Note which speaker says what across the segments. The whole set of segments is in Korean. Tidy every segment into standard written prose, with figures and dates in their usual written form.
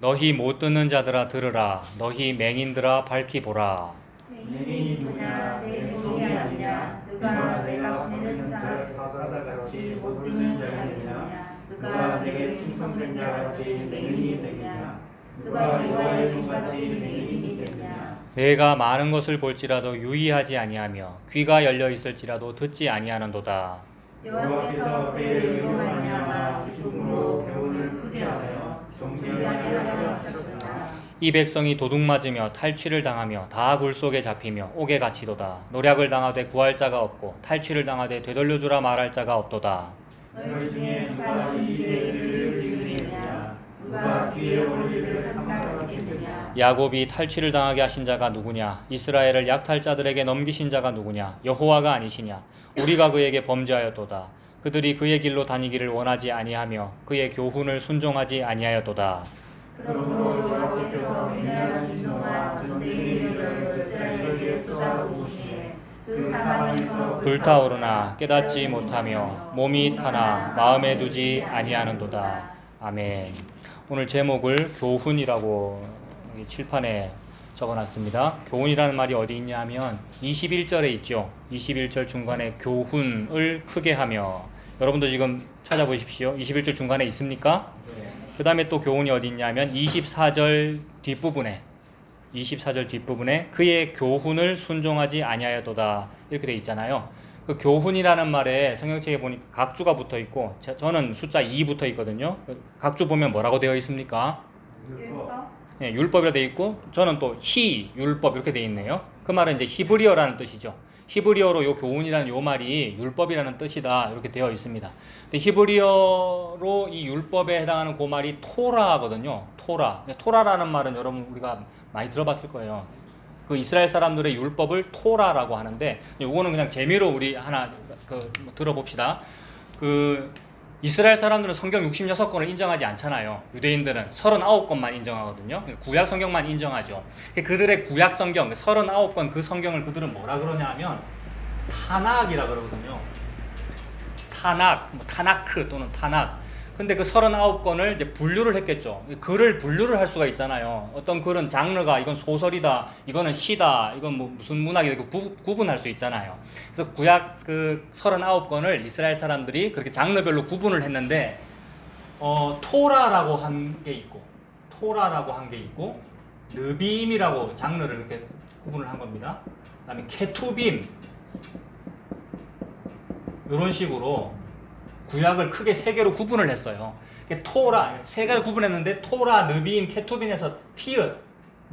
Speaker 1: 너희 못 듣는 자들아 들으라. 너희 맹인들아 밝히 보라.
Speaker 2: 맹인이 누구냐 내 종이 아니냐 누가 내가 보내는 자 사사같이 못 듣는 자이느냐 누가 내게 충성된 자같이 맹인이 되냐 누가 여호와의 종같이 맹인이 되냐
Speaker 1: 내가 많은 것을 볼지라도 유의하지 아니하며 귀가 열려 있을지라도 듣지 아니하는도다.
Speaker 2: 여호와께서 그의 의로 말미암아 기쁨으로 교훈을 크게 하여 존귀하게 하려 하셨으나
Speaker 1: 이 백성이 도둑 맞으며 탈취를 당하며 다 굴 속에 잡히며 옥에 갇히도다. 노략을 당하되 구할 자가 없고 탈취를 당하되 되돌려주라 말할 자가 없도다.
Speaker 2: 너희 중에 누가 이 일에 이를 믿느냐 누가 귀에 올 일을 삼가하겠느냐
Speaker 1: 야곱이 탈취를 당하게 하신 자가 누구냐? 이스라엘을 약탈자들에게 넘기신 자가 누구냐? 여호와가 아니시냐? 우리가 그에게 범죄하였도다. 그들이 그의 길로 다니기를 원하지 아니하며 그의 교훈을 순종하지 아니하였도다.
Speaker 2: 그러므로 여호와께서 맹렬한 진노와 전쟁의 이스라엘에게 쏟아부으시니 그 사방에서
Speaker 1: 불타오르나 깨닫지 못하며 몸이 타나 마음에 두지 아니하는도다. 아멘. 오늘 제목을 교훈이라고 여기 칠판에 적어놨습니다. 교훈이라는 말이 어디 있냐 하면 21절에 있죠. 21절 중간에 교훈을 크게 하며, 여러분도 지금 찾아보십시오. 21절 중간에 있습니까? 그 다음에 또 교훈이 어디 있냐면 24절 뒷부분에 그의 교훈을 순종하지 아니하였도다 이렇게 돼 있잖아요. 그 교훈이라는 말에 성경책에 보니까 각주가 붙어 있고, 저는 숫자 2 붙어 있거든요. 각주 보면 뭐라고 되어 있습니까? 네, 율법이라 되어 있고, 저는 또 율법 이렇게 되어 있네요. 그 말은 이제 히브리어라는 뜻이죠. 히브리어로 요 교훈이라는 요 말이 율법이라는 뜻이다 이렇게 되어 있습니다. 근데 히브리어로 이 율법에 해당하는 그 말이 토라거든요. 토라라는 말은 여러분 우리가 많이 들어봤을 거예요. 그 이스라엘 사람들의 율법을 토라라고 하는데, 요거는 그냥 재미로 우리 하나 들어봅시다. 이스라엘 사람들은 성경 66권을 인정하지 않잖아요. 유대인들은 39권만 인정하거든요. 구약 성경만 인정하죠. 그들의 구약 성경 39권 그 성경을 그들은 뭐라 그러냐 하면 타낙이라 그러거든요. 타나크 또는 타낙. 근데 그 39권을 이제 분류를 했겠죠. 글을 분류를 할 수가 있잖아요. 어떤 글은 장르가 이건 소설이다, 이거는 시다, 이건 뭐 무슨 문학이다, 구분할 수 있잖아요. 그래서 구약 그 39권을 이스라엘 사람들이 그렇게 장르별로 구분을 했는데, 토라라고 한 게 있고, 느빔이라고 장르를 이렇게 구분을 한 겁니다. 그다음에 케투빔, 이런 식으로 구약을 크게 세 개로 구분을 했어요. 토라 세 개를 구분했는데, 토라, 느빔, 케투빈에서 티읕,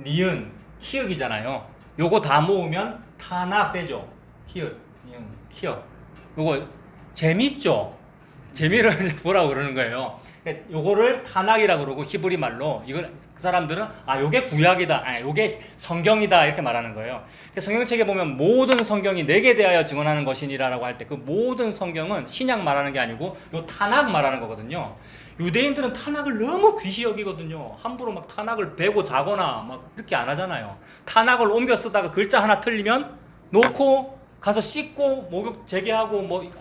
Speaker 1: 니은, 키읔이잖아요. 요거 다 모으면 타낙 되죠. 티읕, 니은, 키읔. 요거 재밌죠? 재미를 뭐라고 그러는 거예요. 요거를 타낙이라 그러고, 히브리 말로 이걸 그 사람들은 요게 구약이다, 요게 성경이다 이렇게 말하는 거예요. 성경책에 보면 모든 성경이 내게 대하여 증언하는 것이니라라고 할 때 그 모든 성경은 신약 말하는 게 아니고 요 타낙 말하는 거거든요. 유대인들은 타낙을 너무 귀히 여기거든요. 함부로 막 타낙을 베고 자거나 막 이렇게 안 하잖아요. 타낙을 옮겨 쓰다가 글자 하나 틀리면 놓고 가서 씻고 목욕 재개하고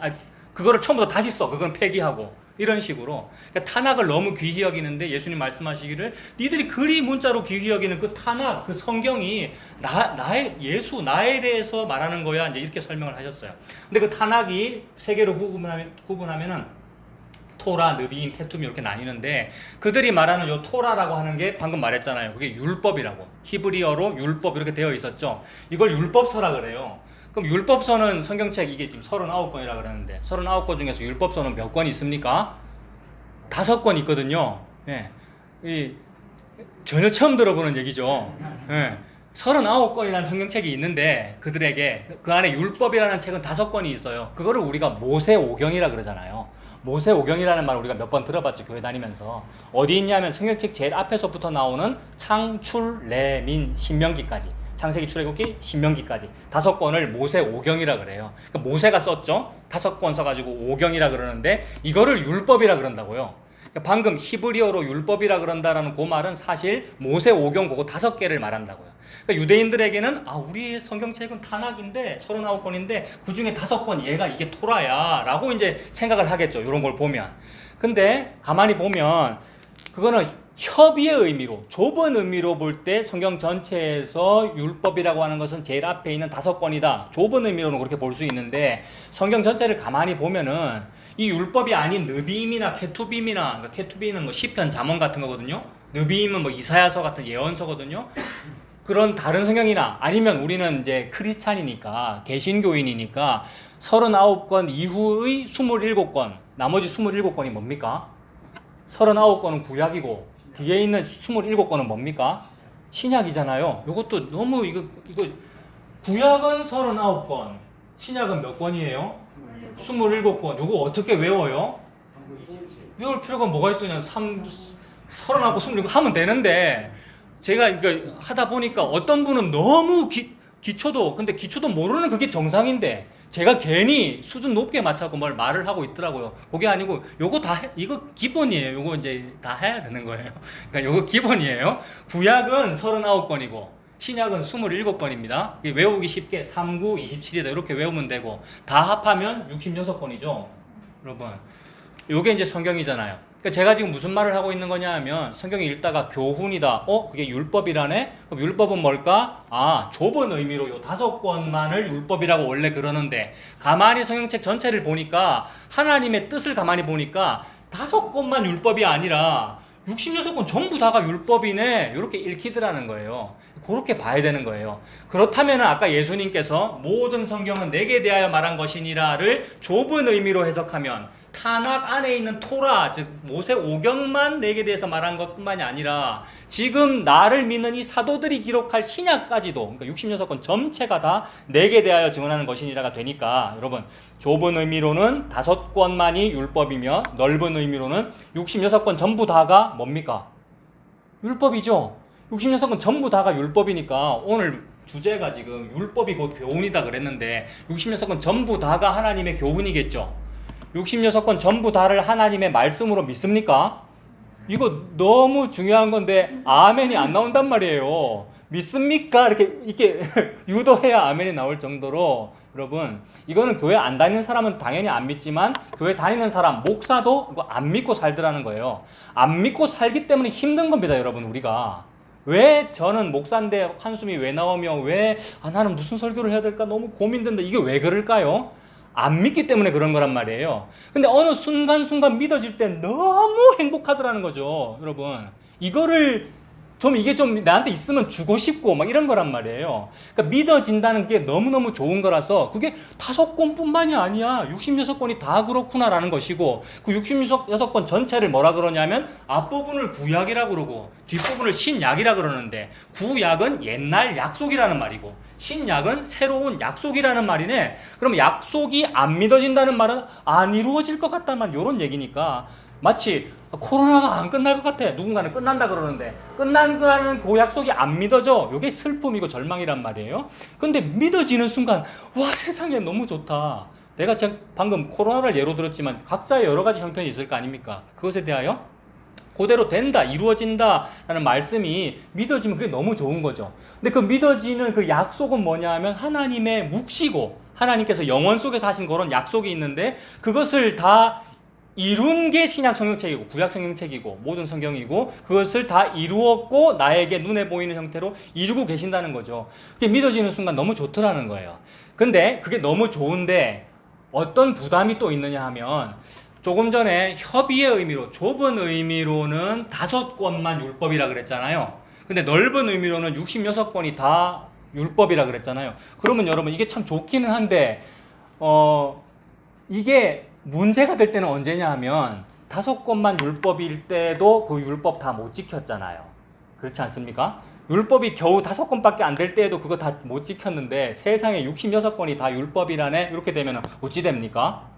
Speaker 1: 그거를 처음부터 다시 써. 그건 폐기하고. 이런 식으로. 그러니까 타낙을 너무 귀히 여기는데, 예수님 말씀하시기를 니들이 그리 문자로 귀히 여기는 그 타낙, 그 성경이 나에 대해서 말하는 거야. 이제 이렇게 설명을 하셨어요. 근데 그 타낙이 세 개로 구분하면은 토라, 느빔, 케툼 이렇게 나뉘는데, 그들이 말하는 요 토라라고 하는 게 방금 말했잖아요. 그게 율법이라고. 히브리어로 율법 이렇게 되어 있었죠. 이걸 율법서라 그래요. 그럼 율법서는 성경책 이게 지금 39권이라 그러는데, 39권 중에서 율법서는 몇 권 있습니까? 5권 있거든요. 예. 전혀 처음 들어보는 얘기죠. 예. 39권이라는 성경책이 있는데, 그들에게 그 안에 율법이라는 책은 5권이 있어요. 그거를 우리가 모세오경이라 그러잖아요. 모세오경이라는 말 우리가 몇 번 들어봤죠, 교회 다니면서. 어디 있냐면 성경책 제일 앞에서부터 나오는 창출, 레민, 신명기까지, 창세기, 출애굽기, 신명기까지 5권을 모세오경이라 그래요. 그러니까 모세가 썼죠. 5권 써가지고 오경이라 그러는데, 이거를 율법이라 그런다고요. 그러니까 방금 히브리어로 율법이라 그런다라는 그 말은 사실 모세오경 그거 5개를 말한다고요. 그러니까 유대인들에게는 우리의 성경책은 타낙인데 39권인데 그 중에 5권 얘가 이게 토라야 라고 이제 생각을 하겠죠. 이런 걸 보면. 근데 가만히 보면 그거는 협의의 의미로, 좁은 의미로 볼 때 성경 전체에서 율법이라고 하는 것은 제일 앞에 있는 5권이다. 좁은 의미로는 그렇게 볼 수 있는데 성경 전체를 가만히 보면은 이 율법이 아닌 느비임이나 케투빔이나, 그러니까 케투빔은 뭐 시편, 잠언 같은 거거든요. 느비임은 뭐 이사야서 같은 예언서거든요. 그런 다른 성경이나 아니면 우리는 이제 크리스찬이니까 개신교인이니까 39권 이후의 27권, 나머지 27권이 뭡니까? 39권은 구약이고 뒤에 있는 27권은 뭡니까? 신약이잖아요. 이것도 너무 이거 구약은 39권, 신약은 몇 권이에요? 27권. 이거 어떻게 외워요? 외울 필요가 뭐가 있으냐? 39, 27 하면 되는데 제가 이거 하다 보니까 어떤 분은 너무 기초도, 근데 기초도 모르는 그게 정상인데 제가 괜히 수준 높게 맞춰고 말을 하고 있더라고요. 그게 아니고 요거 다 이거 기본이에요. 요거 이제 다 해야 되는 거예요. 그러니까 요거 기본이에요. 구약은 39권이고 신약은 27권입니다. 외우기 쉽게 39, 27이다 이렇게 외우면 되고 다 합하면 66권이죠. 여러분. 요게 이제 성경이잖아요. 그러니까 제가 지금 무슨 말을 하고 있는 거냐 하면 성경을 읽다가 교훈이다. 그게 율법이라네? 그럼 율법은 뭘까? 좁은 의미로 요 5권만을 율법이라고 원래 그러는데 가만히 성경책 전체를 보니까 하나님의 뜻을 가만히 보니까 5권만 율법이 아니라 66권 전부 다가 율법이네. 이렇게 읽히더라는 거예요. 그렇게 봐야 되는 거예요. 그렇다면 아까 예수님께서 모든 성경은 내게 대하여 말한 것이니라를 좁은 의미로 해석하면 타낙 안에 있는 토라, 즉 모세 오경만 내게 대해서 말한 것뿐만이 아니라 지금 나를 믿는 이 사도들이 기록할 신약까지도, 그러니까 66권 전체가 다 내게 대하여 증언하는 것이니라가 되니까 여러분 좁은 의미로는 5권만이 율법이며 넓은 의미로는 66권 전부 다가 뭡니까? 율법이죠. 66권 전부 다가 율법이니까 오늘 주제가 지금 율법이 곧 교훈이다 그랬는데 66권 전부 다가 하나님의 교훈이겠죠. 66권 전부 다를 하나님의 말씀으로 믿습니까? 이거 너무 중요한 건데 아멘이 안 나온단 말이에요. 믿습니까? 이렇게 유도해야 아멘이 나올 정도로 여러분 이거는 교회 안 다니는 사람은 당연히 안 믿지만 교회 다니는 사람, 목사도 이거 안 믿고 살더라는 거예요. 안 믿고 살기 때문에 힘든 겁니다, 여러분. 우리가 왜 저는 목사인데 한숨이 왜 나오며 왜 나는 무슨 설교를 해야 될까 너무 고민된다. 이게 왜 그럴까요? 안 믿기 때문에 그런 거란 말이에요. 근데 어느 순간순간 믿어질 때 너무 행복하더라는 거죠, 여러분. 이거를 이게 좀 나한테 있으면 주고 싶고 막 이런 거란 말이에요. 그러니까 믿어진다는 게 너무너무 좋은 거라서 그게 5권뿐만이 아니야. 66권이 다 그렇구나라는 것이고 그 66권 전체를 뭐라 그러냐면 앞부분을 구약이라 그러고 뒷부분을 신약이라 그러는데 구약은 옛날 약속이라는 말이고 신약은 새로운 약속이라는 말이네. 그럼 약속이 안 믿어진다는 말은 안 이루어질 것 같다는 말, 이런 얘기니까 마치 코로나가 안 끝날 것 같아. 누군가는 끝난다 그러는데 끝난다는 그 약속이 안 믿어져. 이게 슬픔이고 절망이란 말이에요. 근데 믿어지는 순간 와, 세상에 너무 좋다. 내가 지금 방금 코로나를 예로 들었지만 각자의 여러 가지 형편이 있을 거 아닙니까? 그것에 대하여 그대로 된다, 이루어진다 라는 말씀이 믿어지면 그게 너무 좋은 거죠. 근데 그 믿어지는 그 약속은 뭐냐 하면 하나님의 묵시고 하나님께서 영원 속에서 하신 그런 약속이 있는데 그것을 다 이룬 게 신약 성경책이고 구약 성경책이고 모든 성경이고 그것을 다 이루었고 나에게 눈에 보이는 형태로 이루고 계신다는 거죠. 그게 믿어지는 순간 너무 좋더라는 거예요. 근데 그게 너무 좋은데 어떤 부담이 또 있느냐 하면 조금 전에 협의의 의미로 좁은 의미로는 5권만 율법이라 그랬잖아요. 근데 넓은 의미로는 66권이 다 율법이라 그랬잖아요. 그러면 여러분 이게 참 좋기는 한데 이게 문제가 될 때는 언제냐 하면 5권만 율법일 때도 그 율법 다 못 지켰잖아요. 그렇지 않습니까? 율법이 겨우 5권밖에 안 될 때에도 그거 다 못 지켰는데 세상에 66권이 다 율법이라네? 이렇게 되면 어찌 됩니까?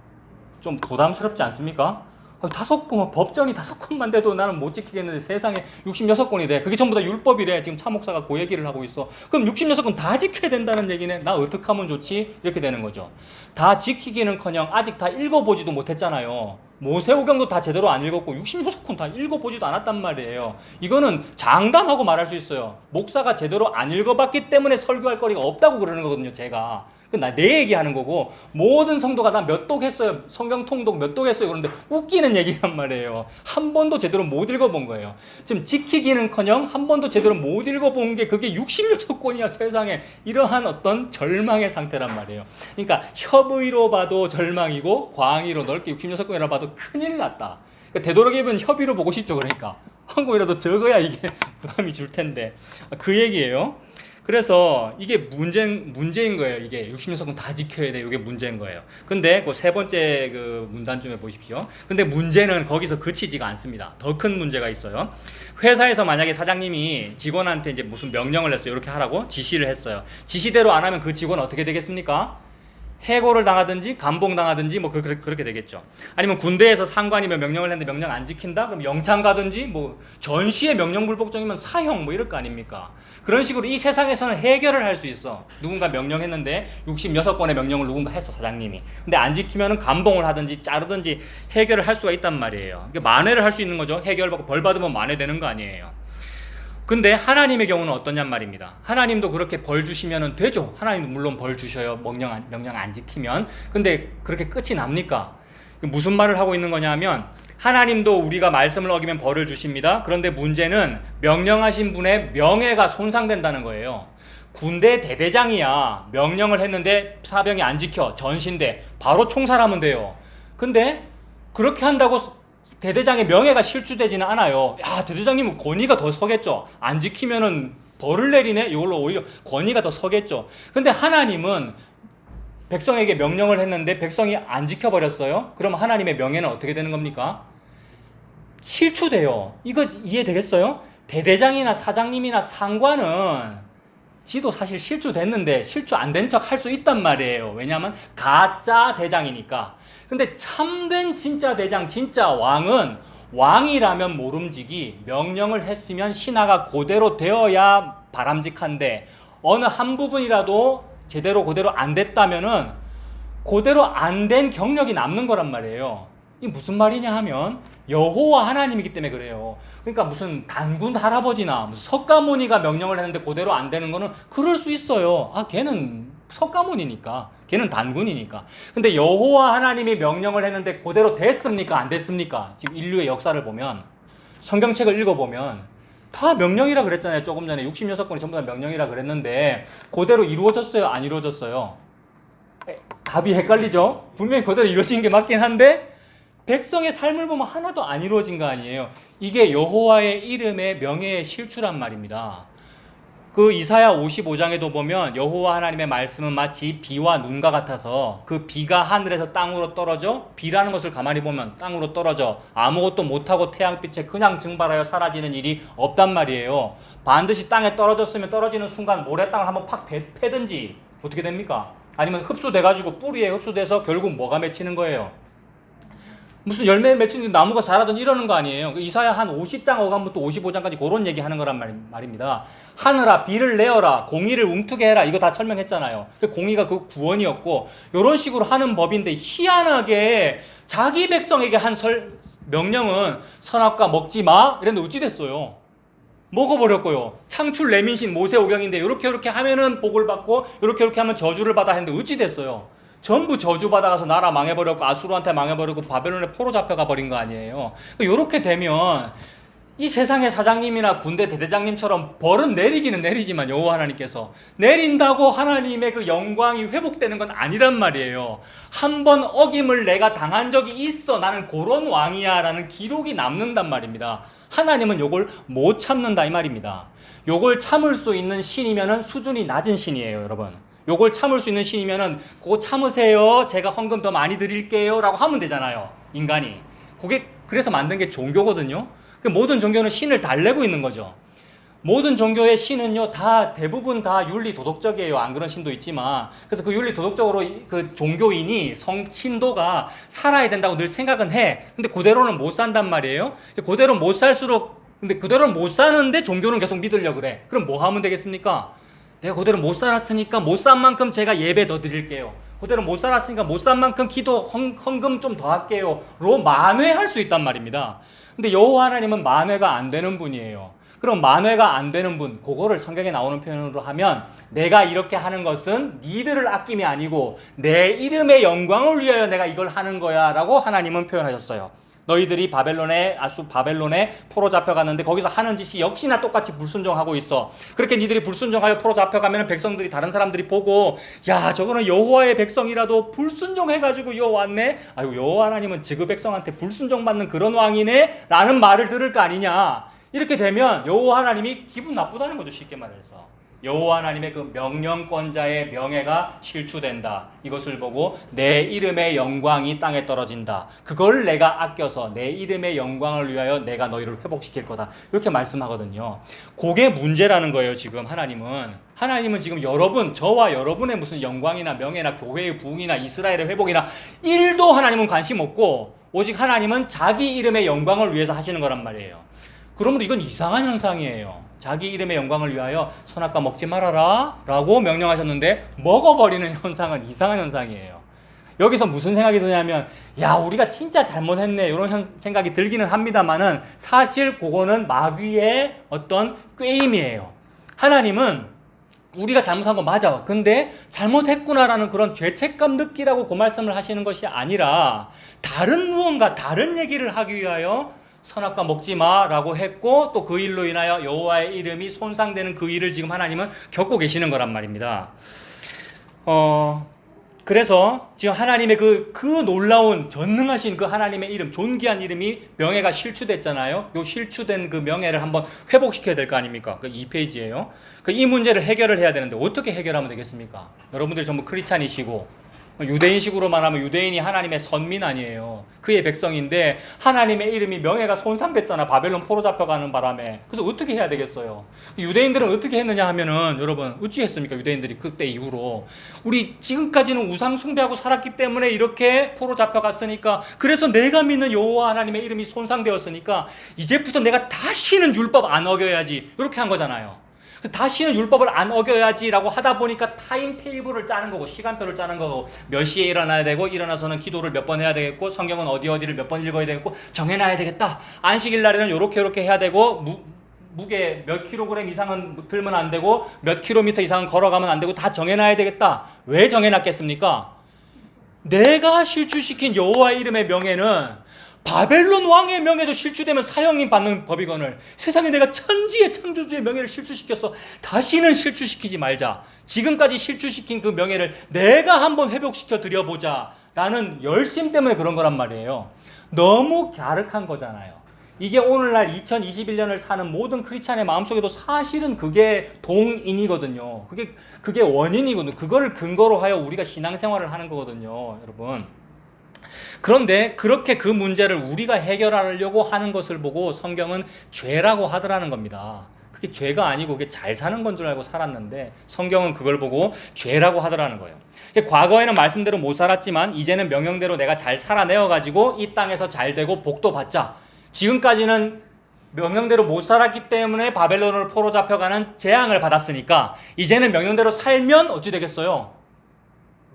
Speaker 1: 좀 부담스럽지 않습니까? 5권, 법전이 5권만 돼도 나는 못 지키겠는데 세상에 66권이 돼. 그게 전부 다 율법이래. 지금 차 목사가 그 얘기를 하고 있어. 그럼 66권 다 지켜야 된다는 얘기네. 나 어떻게 하면 좋지? 이렇게 되는 거죠. 다 지키기는커녕 아직 다 읽어보지도 못했잖아요. 모세오경도 다 제대로 안 읽었고 66권 다 읽어보지도 않았단 말이에요. 이거는 장담하고 말할 수 있어요. 목사가 제대로 안 읽어봤기 때문에 설교할 거리가 없다고 그러는 거거든요, 제가. 내 얘기하는 거고, 모든 성도가 나 몇 독 했어요, 성경 통독 몇 독 했어요, 그런데 웃기는 얘기란 말이에요. 한 번도 제대로 못 읽어본 거예요. 지금 지키기는커녕 한 번도 제대로 못 읽어본 게 그게 66권이야. 세상에 이러한 어떤 절망의 상태란 말이에요. 그러니까 협의로 봐도 절망이고 광의로 넓게 66권이라 봐도 큰일 났다. 그러니까 되도록이면 협의로 보고 싶죠. 그러니까 한국이라도 적어야 이게 부담이 줄 텐데, 그 얘기예요. 그래서 이게 문제인 거예요. 이게 66권 다 지켜야 돼. 이게 문제인 거예요. 근데 그 세 번째 그 문단쯤에 보십시오. 근데 문제는 거기서 그치지가 않습니다. 더 큰 문제가 있어요. 회사에서 만약에 사장님이 직원한테 이제 무슨 명령을 했어요. 이렇게 하라고 지시를 했어요. 지시대로 안 하면 그 직원은 어떻게 되겠습니까? 해고를 당하든지 감봉 당하든지 뭐 그렇게 되겠죠. 아니면 군대에서 상관이면 명령을 했는데 명령 안 지킨다? 그럼 영창 가든지, 뭐 전시의 명령 불복종이면 사형 뭐 이럴 거 아닙니까? 그런 식으로 이 세상에서는 해결을 할 수 있어. 누군가 명령했는데 66번의 명령을 누군가 했어, 사장님이. 근데 안 지키면은 감봉을 하든지 자르든지 해결을 할 수가 있단 말이에요. 그러니까 만회를 할 수 있는 거죠. 해결받고 벌 받으면 만회되는 거 아니에요. 근데 하나님의 경우는 어떠냔 말입니다. 하나님도 그렇게 벌 주시면 되죠. 하나님도 물론 벌 주셔요. 명령 안 지키면. 근데 그렇게 끝이 납니까? 무슨 말을 하고 있는 거냐면, 하나님도 우리가 말씀을 어기면 벌을 주십니다. 그런데 문제는 명령하신 분의 명예가 손상된다는 거예요. 군대 대대장이야. 명령을 했는데 사병이 안 지켜. 전신대. 바로 총살하면 돼요. 근데 그렇게 한다고 대대장의 명예가 실추되지는 않아요. 야, 대대장님은 권위가 더 서겠죠. 안 지키면은 벌을 내리네? 이걸로 오히려 권위가 더 서겠죠. 근데 하나님은 백성에게 명령을 했는데 백성이 안 지켜버렸어요. 그럼 하나님의 명예는 어떻게 되는 겁니까? 실추돼요. 이거 이해되겠어요? 대대장이나 사장님이나 상관은 지도 사실 실추됐는데 실추 안 된 척 할 수 있단 말이에요. 왜냐하면 가짜 대장이니까. 근데 참된 진짜 대장, 진짜 왕은 왕이라면 모름지기, 명령을 했으면 신하가 그대로 되어야 바람직한데, 어느 한 부분이라도 제대로 그대로 안 됐다면은 그대로 안 된 경력이 남는 거란 말이에요. 이게 무슨 말이냐 하면 여호와 하나님이기 때문에 그래요. 그러니까 무슨 단군 할아버지나 무슨 석가모니가 명령을 했는데 그대로 안 되는 거는 그럴 수 있어요. 아, 걔는 석가모니니까, 걔는 단군이니까. 근데 여호와 하나님이 명령을 했는데 그대로 됐습니까? 안 됐습니까? 지금 인류의 역사를 보면, 성경책을 읽어보면 다 명령이라 그랬잖아요. 조금 전에 66권이 전부 다 명령이라 그랬는데 그대로 이루어졌어요? 안 이루어졌어요? 답이 헷갈리죠? 분명히 그대로 이루어진 게 맞긴 한데 백성의 삶을 보면 하나도 안 이루어진 거 아니에요. 이게 여호와의 이름의 명예의 실추란 말입니다. 그 이사야 55장에도 보면 여호와 하나님의 말씀은 마치 비와 눈과 같아서, 그 비가 하늘에서 땅으로 떨어져, 비라는 것을 가만히 보면 땅으로 떨어져 아무것도 못하고 태양빛에 그냥 증발하여 사라지는 일이 없단 말이에요. 반드시 땅에 떨어졌으면 떨어지는 순간 모래땅을 한번 팍 패든지 어떻게 됩니까? 아니면 흡수돼가지고 뿌리에 흡수돼서 결국 뭐가 맺히는 거예요? 무슨 열매 맺히는 나무가 자라든 이러는 거 아니에요. 이사야 한 50장 어간부터 55장까지 그런 얘기 하는 거란 말입니다. 하늘아 비를 내어라, 공의를 움트게 해라, 이거 다 설명했잖아요. 공의가 그 구원이었고, 이런 식으로 하는 법인데 희한하게 자기 백성에게 한 명령은 선악과 먹지 마 이랬는데 어찌 됐어요? 먹어버렸고요. 창출 내민신 모세오경인데 이렇게 하면은 복을 받고 이렇게 하면 저주를 받아 했는데 어찌 됐어요? 전부 저주받아가서 나라 망해버렸고 아수르한테 망해버리고 바벨론에 포로 잡혀가 버린 거 아니에요. 이렇게 되면 이 세상의 사장님이나 군대 대대장님처럼 벌은 내리기는 내리지만 여호와 하나님께서 내린다고 하나님의 그 영광이 회복되는 건 아니란 말이에요. 한 번 어김을 내가 당한 적이 있어, 나는 그런 왕이야 라는 기록이 남는단 말입니다. 하나님은 요걸 못 참는다 이 말입니다. 요걸 참을 수 있는 신이면은 수준이 낮은 신이에요, 여러분. 요걸 참을 수 있는 신이면은 그거 참으세요, 제가 헌금 더 많이 드릴게요 라고 하면 되잖아요, 인간이. 그게 그래서 만든 게 종교거든요. 모든 종교는 신을 달래고 있는 거죠. 모든 종교의 신은요, 다 대부분 다 윤리 도덕적이에요. 안 그런 신도 있지만. 그래서 그 윤리 도덕적으로 그 종교인이 신도가 살아야 된다고 늘 생각은 해. 근데 그대로는 못 산단 말이에요. 그대로 못 살수록, 근데 그대로 못 사는데 종교는 계속 믿으려고 그래. 그럼 뭐 하면 되겠습니까? 내가 그대로 못 살았으니까 못 산 만큼 제가 예배 더 드릴게요. 그대로 못 살았으니까 못 산 만큼 기도 헌금 좀 더 할게요 로 만회할 수 있단 말입니다. 근데 여호와 하나님은 만회가 안 되는 분이에요. 그럼 만회가 안 되는 분, 그거를 성경에 나오는 표현으로 하면 내가 이렇게 하는 것은 니들을 아낌이 아니고 내 이름의 영광을 위하여 내가 이걸 하는 거야 라고 하나님은 표현하셨어요. 너희들이 바벨론에 포로 잡혀갔는데 거기서 하는 짓이 역시나 똑같이 불순종하고 있어. 그렇게 니들이 불순종하여 포로 잡혀가면 백성들이, 다른 사람들이 보고 야, 저거는 여호와의 백성이라도 불순종해가지고 왔네. 아이고, 여호와 하나님은 지그 백성한테 불순종받는 그런 왕이네 라는 말을 들을 거 아니냐. 이렇게 되면 여호와 하나님이 기분 나쁘다는 거죠. 쉽게 말해서 여호와 하나님의 그 명령권자의 명예가 실추된다. 이것을 보고 내 이름의 영광이 땅에 떨어진다. 그걸 내가 아껴서 내 이름의 영광을 위하여 내가 너희를 회복시킬 거다. 이렇게 말씀하거든요. 그게 문제라는 거예요. 지금 하나님은 지금 저와 여러분의 무슨 영광이나 명예나 교회의 부흥이나 이스라엘의 회복이나 1도 하나님은 관심 없고 오직 하나님은 자기 이름의 영광을 위해서 하시는 거란 말이에요. 그러므로 이건 이상한 현상이에요. 자기 이름의 영광을 위하여 선악과 먹지 말아라 라고 명령하셨는데 먹어버리는 현상은 이상한 현상이에요. 여기서 무슨 생각이 드냐면 야, 우리가 진짜 잘못했네 이런 생각이 들기는 합니다만은 사실 그거는 마귀의 어떤 꾀임이에요. 하나님은 우리가 잘못한 거 맞아. 근데 잘못했구나라는 그런 죄책감 느끼라고 그 말씀을 하시는 것이 아니라 다른 얘기를 하기 위하여 선악과 먹지 마라고 했고 또 그 일로 인하여 여호와의 이름이 손상되는 그 일을 지금 하나님은 겪고 계시는 거란 말입니다. 그래서 지금 하나님의 그 놀라운 전능하신 그 하나님의 이름, 존귀한 이름이 명예가 실추됐잖아요. 요 실추된 그 명예를 한번 회복시켜야 될 거 아닙니까? 그 2페이지예요. 이 문제를 해결을 해야 되는데 어떻게 해결하면 되겠습니까? 여러분들이 전부 크리스찬이시고 유대인식으로 말하면 유대인이 하나님의 선민 아니에요. 그의 백성인데 하나님의 이름이 명예가 손상됐잖아. 바벨론 포로 잡혀가는 바람에. 그래서 어떻게 해야 되겠어요? 유대인들은 어떻게 했느냐 하면은 여러분 어찌 했습니까? 유대인들이 그때 이후로 우리 지금까지는 우상 숭배하고 살았기 때문에 이렇게 포로 잡혀갔으니까 그래서 내가 믿는 여호와 하나님의 이름이 손상되었으니까 이제부터 내가 다시는 율법 안 어겨야지 이렇게 한 거잖아요. 다시는 율법을 안 어겨야지라고 하다 보니까 타임 테이블을 짜는 거고 시간표를 짜는 거고 몇 시에 일어나야 되고 일어나서는 기도를 몇 번 해야 되겠고 성경은 어디를 몇 번 읽어야 되겠고 정해놔야 되겠다. 안식일 날에는 요렇게 해야 되고 무게 몇 킬로그램 이상은 들면 안 되고 몇 킬로미터 이상은 걸어가면 안 되고 다 정해놔야 되겠다. 왜 정해놨겠습니까? 내가 실추시킨 여호와의 이름의 명예는 바벨론 왕의 명예도 실추되면 사형이 받는 법이거늘 세상에 내가 천지의 창조주의 명예를 실추시켰어. 다시는 실추시키지 말자. 지금까지 실추시킨 그 명예를 내가 한번 회복시켜 드려보자 라는 열심 때문에 그런 거란 말이에요. 너무 갸륵한 거잖아요. 이게 오늘날 2021년을 사는 모든 크리스찬의 마음속에도 사실은 그게 동인이거든요. 그게 원인이거든요. 그거를 근거로 하여 우리가 신앙생활을 하는 거거든요, 여러분. 그런데 그렇게 그 문제를 우리가 해결하려고 하는 것을 보고 성경은 죄라고 하더라는 겁니다. 그게 죄가 아니고 그게 잘 사는 건 줄 알고 살았는데 성경은 그걸 보고 죄라고 하더라는 거예요. 과거에는 말씀대로 못 살았지만 이제는 명령대로 내가 잘 살아내어가지고 이 땅에서 잘 되고 복도 받자. 지금까지는 명령대로 못 살았기 때문에 바벨론으로 포로 잡혀가는 재앙을 받았으니까 이제는 명령대로 살면 어찌 되겠어요?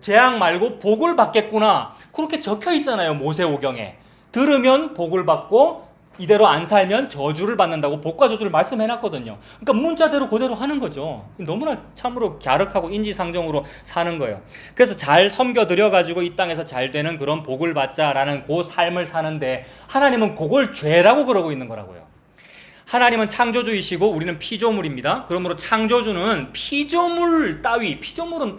Speaker 1: 재앙 말고 복을 받겠구나. 그렇게 적혀 있잖아요. 모세오경에. 들으면 복을 받고 이대로 안 살면 저주를 받는다고 복과 저주를 말씀해놨거든요. 그러니까 문자대로 그대로 하는 거죠. 너무나 참으로 갸륵하고 인지상정으로 사는 거예요. 그래서 잘 섬겨드려가지고 이 땅에서 잘 되는 그런 복을 받자라는 그 삶을 사는데 하나님은 그걸 죄라고 그러고 있는 거라고요. 하나님은 창조주이시고 우리는 피조물입니다. 그러므로 창조주는 피조물은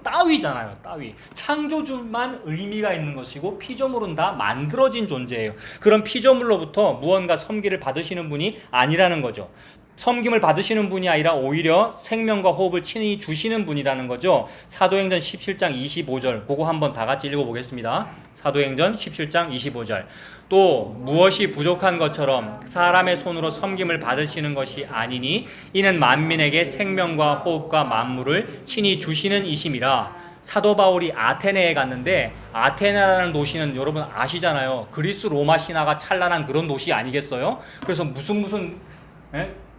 Speaker 1: 따위잖아요. 따위. 창조주만 의미가 있는 것이고 피조물은 다 만들어진 존재예요. 그런 피조물로부터 무언가 섬기를 받으시는 분이 아니라는 거죠. 섬김을 받으시는 분이 아니라 오히려 생명과 호흡을 친히 주시는 분이라는 거죠. 사도행전 17장 25절 그거 한번 다 같이 읽어보겠습니다. 사도행전 17장 25절 또 무엇이 부족한 것처럼 사람의 손으로 섬김을 받으시는 것이 아니니 이는 만민에게 생명과 호흡과 만물을 친히 주시는 이심이라. 사도 바울이 아테네에 갔는데 아테네라는 도시는 여러분 아시잖아요. 그리스 로마 신화가 찬란한 그런 도시 아니겠어요? 그래서 무슨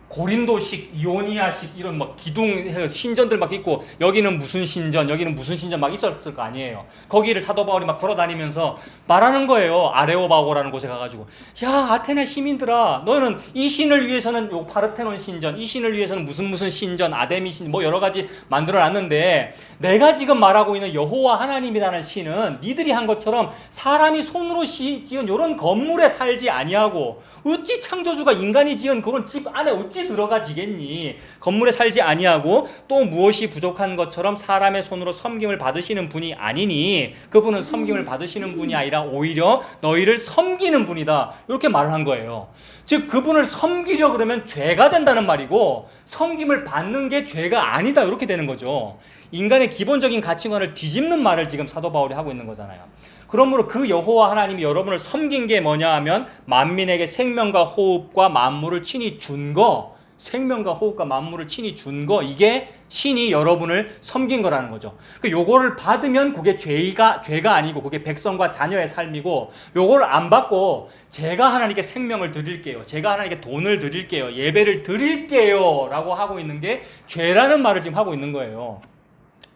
Speaker 1: 고린도식, 이오니아식 이런 막 기둥 신전들 막 있고 여기는 무슨 신전, 여기는 무슨 신전 막 있었을 거 아니에요. 거기를 사도 바울이 막 걸어다니면서 말하는 거예요. 아레오바고라는 곳에 가가지고 야 아테네 시민들아, 너는 이 신을 위해서는 요 파르테논 신전, 이 신을 위해서는 무슨 신전, 아데미 신전 뭐 여러 가지 만들어놨는데 내가 지금 말하고 있는 여호와 하나님이라는 신은 니들이 한 것처럼 사람이 손으로 지은 요런 건물에 살지 아니하고 어찌 창조주가 인간이 지은 그런 집 안에 어찌 들어가지겠니? 건물에 살지 아니하고 또 무엇이 부족한 것처럼 사람의 손으로 섬김을 받으시는 분이 아니니 그분은 섬김을 받으시는 분이 아니라 오히려 너희를 섬기는 분이다. 이렇게 말을 한 거예요. 즉 그분을 섬기려 그러면 죄가 된다는 말이고 섬김을 받는 게 죄가 아니다. 이렇게 되는 거죠. 인간의 기본적인 가치관을 뒤집는 말을 지금 사도 바울이 하고 있는 거잖아요. 그러므로 그 여호와 하나님이 여러분을 섬긴 게 뭐냐 하면 만민에게 생명과 호흡과 만물을 친히 준 거, 생명과 호흡과 만물을 친히 준 거, 이게 신이 여러분을 섬긴 거라는 거죠. 요거를 받으면 그게 죄가 아니고 그게 백성과 자녀의 삶이고, 요거를 안 받고 제가 하나님께 생명을 드릴게요, 제가 하나님께 돈을 드릴게요, 예배를 드릴게요 라고 하고 있는 게 죄라는 말을 지금 하고 있는 거예요.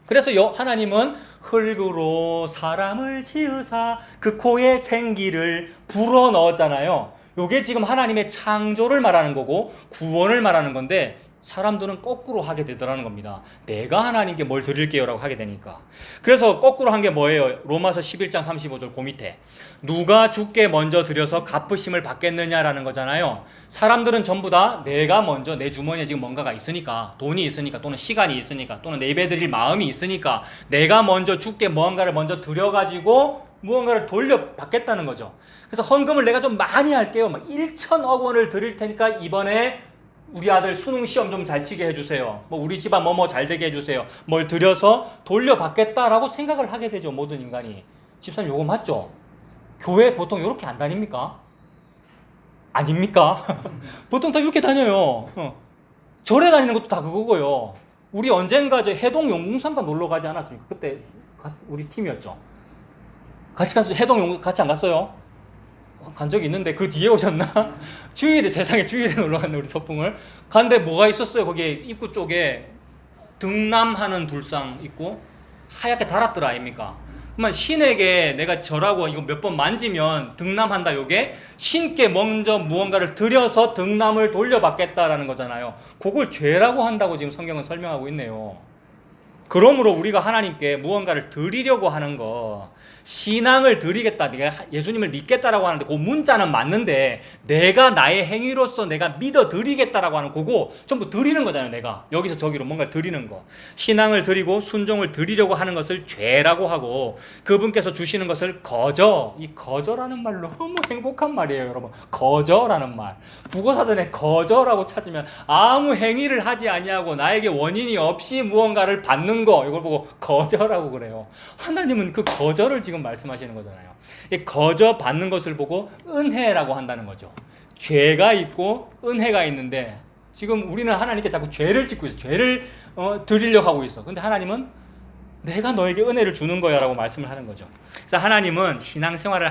Speaker 1: 그래서 하나님은 흙으로 사람을 지으사 그 코에 생기를 불어넣었잖아요. 요게 지금 하나님의 창조를 말하는 거고 구원을 말하는 건데 사람들은 거꾸로 하게 되더라는 겁니다. 내가 하나님께 뭘 드릴게요 라고 하게 되니까. 그래서 거꾸로 한 게 뭐예요? 로마서 11장 35절 그 밑에 누가 주께 먼저 드려서 갚으심을 받겠느냐라는 거잖아요. 사람들은 전부 다 내가 먼저 내 주머니에 지금 뭔가가 있으니까, 돈이 있으니까, 또는 시간이 있으니까, 또는 내 예배 드릴 마음이 있으니까 내가 먼저 주께 무언가를 먼저 드려가지고 무언가를 돌려받겠다는 거죠. 그래서 헌금을 내가 좀 많이 할게요, 막 1천억 원을 드릴 테니까 이번에 우리 아들 수능 시험 좀 잘 치게 해주세요, 뭐 우리 집안 뭐뭐 잘 되게 해주세요, 뭘 드려서 돌려받겠다라고 생각을 하게 되죠. 모든 인간이. 집사님 요거 맞죠? 교회 보통 이렇게 안 다닙니까? 아닙니까? 보통 다 이렇게 다녀요. 절에 다니는 것도 다 그거고요. 우리 언젠가 저 해동 용궁산가 놀러 가지 않았습니까? 그때 우리 팀이었죠. 같이 가서 해동 용궁 같이 안 갔어요? 간 적이 있는데 그 뒤에 오셨나? 주일에, 세상에 주일에 놀러 갔네, 우리 서풍을. 갔는데 뭐가 있었어요? 거기에 입구 쪽에 등남하는 불상 있고 하얗게 달았더라 아닙니까? 그러면 신에게 내가 절하고 이거 몇 번 만지면 등남한다, 요게 신께 먼저 무언가를 드려서 등남을 돌려받겠다라는 거잖아요. 그걸 죄라고 한다고 지금 성경은 설명하고 있네요. 그러므로 우리가 하나님께 무언가를 드리려고 하는 거, 신앙을 드리겠다, 내가 예수님을 믿겠다라고 하는데 그 문자는 맞는데 내가 나의 행위로서 내가 믿어 드리겠다라고 하는 거고 전부 드리는 거잖아요. 내가 여기서 저기로 뭔가를 드리는 거, 신앙을 드리고 순종을 드리려고 하는 것을 죄라고 하고 그분께서 주시는 것을 거저, 이 거저라는 말 너무 행복한 말이에요 여러분. 거저라는 말, 국어사전에 거저라고 찾으면 아무 행위를 하지 아니하고 나에게 원인이 없이 무언가를 받는 거, 이걸 보고 거저라고 그래요. 하나님은 그 거저를 지금 말씀하시는 거잖아요. 이 거저 받는 것을 보고 은혜라고 한다는 거죠. 죄가 있고 은혜가 있는데 지금 우리는 하나님께 자꾸 죄를 짓고 있어. 죄를 드리려고 하고 있어. 근데 하나님은 내가 너에게 은혜를 주는 거야 라고 말씀을 하는 거죠. 그래서 하나님은 신앙생활을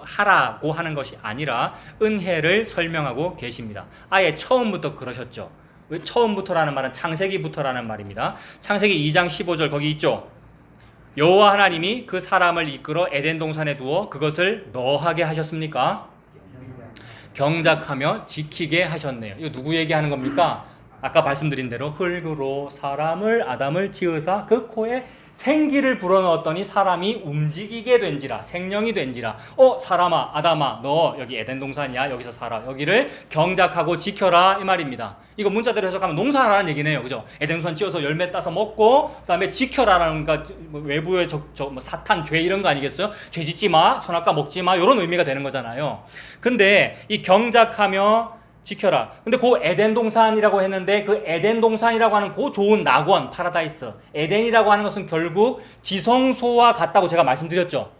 Speaker 1: 하라고 하는 것이 아니라 은혜를 설명하고 계십니다. 아예 처음부터 그러셨죠. 왜 처음부터라는 말은 창세기부터라는 말입니다. 창세기 2장 15절 거기 있죠. 여호와 하나님이 그 사람을 이끌어 에덴 동산에 두어 그것을 뭐하게 하셨습니까? 경작하며 지키게 하셨네요. 이거 누구 얘기하는 겁니까? 아까 말씀드린 대로 흙으로 사람을, 아담을 지으사 그 코에 생기를 불어넣었더니 사람이 움직이게 된지라, 생명이 된지라. 사람아, 아담아, 너 여기 에덴 동산이야, 여기서 살아, 여기를 경작하고 지켜라, 이 말입니다. 이거 문자대로 해석하면 농사하라는 얘기네요, 그죠? 에덴 동산 지어서 열매 따서 먹고 그다음에 지켜라라는 거, 외부의 뭐 사탄, 죄 이런 거 아니겠어요? 죄 짓지 마, 선악과 먹지 마, 이런 의미가 되는 거잖아요. 근데 이 경작하며 지켜라. 근데 그 에덴 동산이라고 했는데 그 에덴 동산이라고 하는 그 좋은 낙원, 파라다이스, 에덴이라고 하는 것은 결국 지성소와 같다고 제가 말씀드렸죠.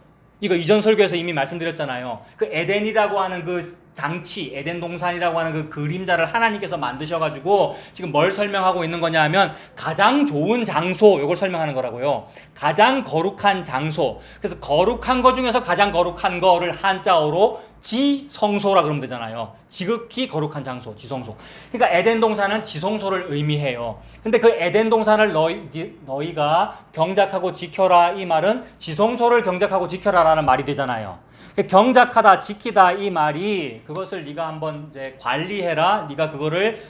Speaker 1: 이거 이전 설교에서 이미 말씀드렸잖아요. 그 에덴이라고 하는 그 장치, 에덴 동산이라고 하는 그 그림자를 하나님께서 만드셔가지고 지금 뭘 설명하고 있는 거냐 하면 가장 좋은 장소, 이걸 설명하는 거라고요. 가장 거룩한 장소. 그래서 거룩한 거 중에서 가장 거룩한 거를 한자어로 지성소라 그러면 되잖아요. 지극히 거룩한 장소, 지성소. 그러니까 에덴 동산은 지성소를 의미해요. 근데 그 에덴 동산을 너희가 경작하고 지켜라 이 말은 지성소를 경작하고 지켜라라는 말이 되잖아요. 경작하다, 지키다 이 말이 그것을 네가 한번 이제 관리해라, 네가 그거를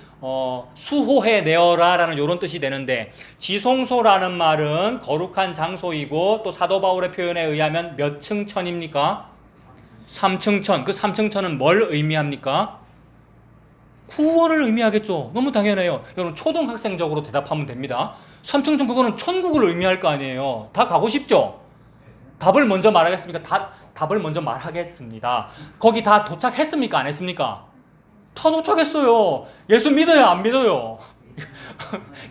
Speaker 1: 수호해 내어라라는 이런 뜻이 되는데, 지성소라는 말은 거룩한 장소이고 또 사도 바울의 표현에 의하면 몇 층 천입니까? 3층 천. 그 3층 천은 뭘 의미합니까? 구원을 의미하겠죠. 너무 당연해요. 여러분 초등학생적으로 대답하면 됩니다. 3층 천 그거는 천국을 의미할 거 아니에요. 다 가고 싶죠? 답을 먼저 말하겠습니까? 답을 먼저 말하겠습니다. 거기 다 도착했습니까? 안 했습니까? 다 도착했어요. 예수 믿어요? 안 믿어요?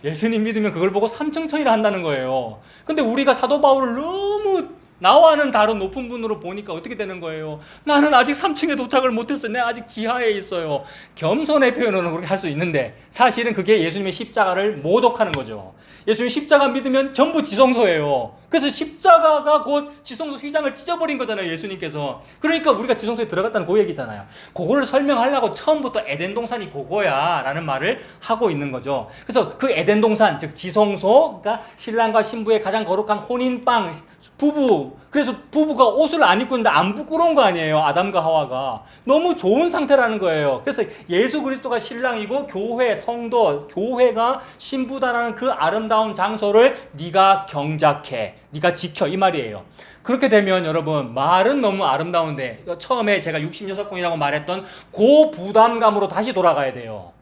Speaker 1: 예수님 믿으면 그걸 보고 삼층천이라 한다는 거예요. 근데 우리가 사도 바울을 너무 나와는 다른 높은 분으로 보니까 어떻게 되는 거예요? 나는 아직 3층에 도착을 못했어요. 내가 아직 지하에 있어요. 겸손의 표현으로는 그렇게 할 수 있는데 사실은 그게 예수님의 십자가를 모독하는 거죠. 예수님 십자가 믿으면 전부 지성소예요. 그래서 십자가가 곧 지성소 휘장을 찢어버린 거잖아요, 예수님께서. 그러니까 우리가 지성소에 들어갔다는 그 얘기잖아요. 그거를 설명하려고 처음부터 에덴 동산이 그거야 라는 말을 하고 있는 거죠. 그래서 그 에덴 동산, 즉 지성소, 그러니까 신랑과 신부의 가장 거룩한 혼인방, 부부. 그래서 부부가 옷을 안 입고 있는데 안 부끄러운 거 아니에요, 아담과 하와가. 너무 좋은 상태라는 거예요. 그래서 예수 그리스도가 신랑이고 교회, 성도, 교회가 신부다라는 그 아름다운 장소를 네가 경작해, 네가 지켜 이 말이에요. 그렇게 되면 여러분 말은 너무 아름다운데 처음에 제가 66권이라고 말했던 그 부담감으로 다시 돌아가야 돼요.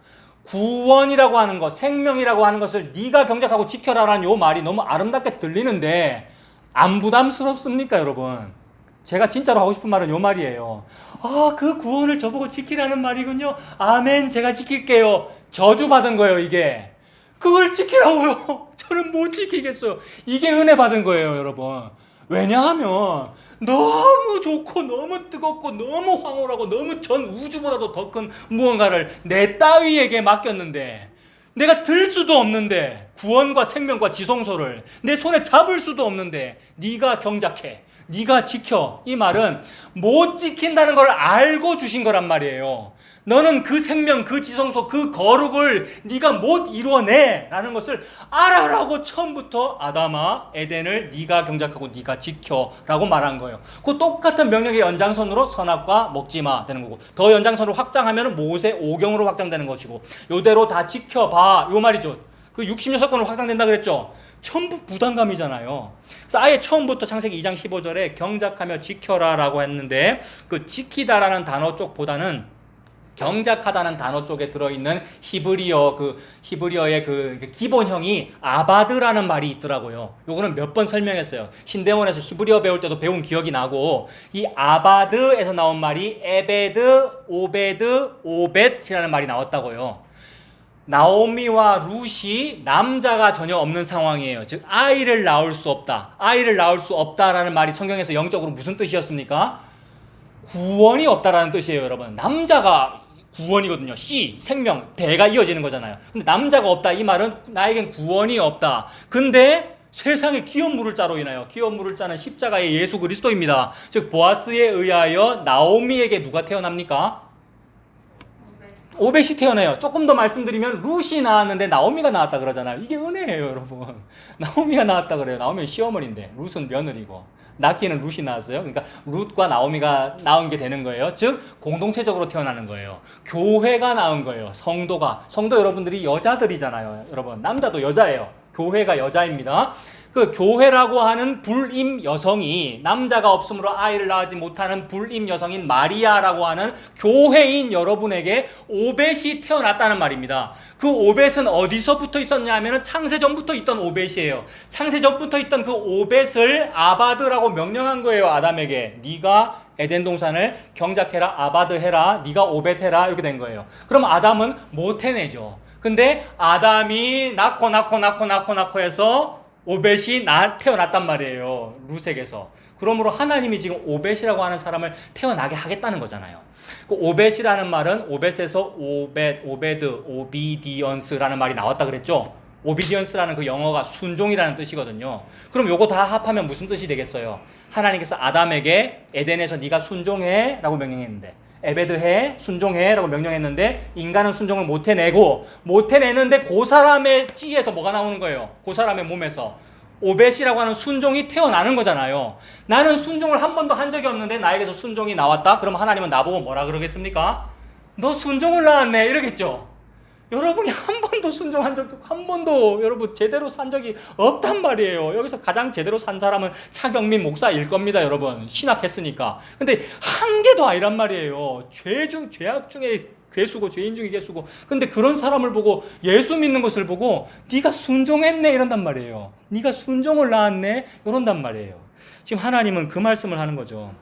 Speaker 1: 구원이라고 하는 것, 생명이라고 하는 것을 네가 경작하고 지켜라라는 요 말이 너무 아름답게 들리는데 안 부담스럽습니까, 여러분? 제가 진짜로 하고 싶은 말은 요 말이에요. 아, 그 구원을 저보고 지키라는 말이군요. 아멘, 제가 지킬게요. 저주받은 거예요, 이게. 그걸 지키라고요. 저는 못 지키겠어요. 이게 은혜 받은 거예요, 여러분. 왜냐하면 너무 좋고 너무 뜨겁고 너무 황홀하고 너무 전 우주보다도 더 큰 무언가를 내 따위에게 맡겼는데 내가 들 수도 없는데, 구원과 생명과 지성소를 내 손에 잡을 수도 없는데 네가 경작해, 네가 지켜 이 말은 못 지킨다는 걸 알고 주신 거란 말이에요. 너는 그 생명, 그 지성소, 그 거룩을 네가 못 이루어내 라는 것을 알아라고 처음부터 아담아, 에덴을 네가 경작하고 네가 지켜 라고 말한 거예요. 그 똑같은 명령의 연장선으로 선악과 먹지마 되는 거고, 더 연장선으로 확장하면 모세 5경으로 확장되는 것이고, 요대로 다 지켜봐 요 말이죠. 그 66권으로 확장된다 그랬죠. 전부 부담감이잖아요. 그래서 아예 처음부터 창세기 2장 15절에 경작하며 지켜라 라고 했는데, 그 지키다라는 단어 쪽보다는 경작하다는 단어 쪽에 들어있는 히브리어의 그 기본형이 아바드라는 말이 있더라고요. 요거는 몇 번 설명했어요. 신대원에서 히브리어 배울 때도 배운 기억이 나고, 이 아바드에서 나온 말이 에베드, 오베드, 오벳이라는 말이 나왔다고요. 나오미와 룻이 남자가 전혀 없는 상황이에요. 즉 아이를 낳을 수 없다. 아이를 낳을 수 없다라는 말이 성경에서 영적으로 무슨 뜻이었습니까? 구원이 없다라는 뜻이에요, 여러분. 남자가 구원이거든요. 씨, 생명, 대가 이어지는 거잖아요. 근데 남자가 없다 이 말은 나에겐 구원이 없다. 근데 세상에 기업 물을 자로 인하여, 기업 물을 자는 십자가의 예수 그리스도입니다. 즉 보아스에 의하여 나오미에게 누가 태어납니까? 오벳이 태어나요. 조금 더 말씀드리면 룻이 나왔는데 나오미가 나왔다 그러잖아요. 이게 은혜예요, 여러분. 나오미가 나왔다 그래요. 나오미는 시어머니인데 룻은 며느리고, 낳기는 룻이 나왔어요. 그러니까 룻과 나오미가 낳은 게 되는 거예요. 즉 공동체적으로 태어나는 거예요. 교회가 낳은 거예요. 성도 여러분들이 여자들이잖아요. 여러분 남자도 여자예요. 교회가 여자입니다. 그 교회라고 하는 불임 여성이, 남자가 없으므로 아이를 낳지 못하는 불임 여성인 마리아라고 하는 교회인 여러분에게 오벳이 태어났다는 말입니다. 그 오벳은 어디서부터 있었냐 하면 창세전부터 있던 오벳이에요. 창세전부터 있던 그 오벳을 아바드라고 명령한 거예요, 아담에게. 네가 에덴 동산을 경작해라, 아바드해라, 네가 오벳해라, 이렇게 된 거예요. 그럼 아담은 못 해내죠. 근데 아담이 낳고 해서 오벳이 태어났단 말이에요, 룻에게서. 그러므로 하나님이 지금 오벳이라고 하는 사람을 태어나게 하겠다는 거잖아요. 그 오벳이라는 말은 오벳에서 오베드, 오비디언스라는 말이 나왔다 그랬죠. obedience라는 그 영어가 순종이라는 뜻이거든요. 그럼 요거 다 합하면 무슨 뜻이 되겠어요? 하나님께서 아담에게 에덴에서 네가 순종해 라고 명령했는데, 에베드해, 순종해 라고 명령했는데 인간은 순종을 못 해내는데 그 사람의 찌에서 뭐가 나오는 거예요? 그 사람의 몸에서 오벳이라고 하는 순종이 태어나는 거잖아요. 나는 순종을 한 번도 한 적이 없는데 나에게서 순종이 나왔다? 그럼 하나님은 나보고 뭐라 그러겠습니까? 너 순종을 낳았네 이러겠죠. 여러분이 한 번도 순종한 적도, 한 번도 여러분 제대로 산 적이 없단 말이에요. 여기서 가장 제대로 산 사람은 차경민 목사일 겁니다, 여러분. 신학했으니까. 근데 한 개도 아니란 말이에요. 죄악 중에 괴수고 죄인 중에 괴수고. 근데 그런 사람을 보고, 예수 믿는 것을 보고 네가 순종했네 이런단 말이에요. 네가 순종을 낳았네 이런단 말이에요. 지금 하나님은 그 말씀을 하는 거죠.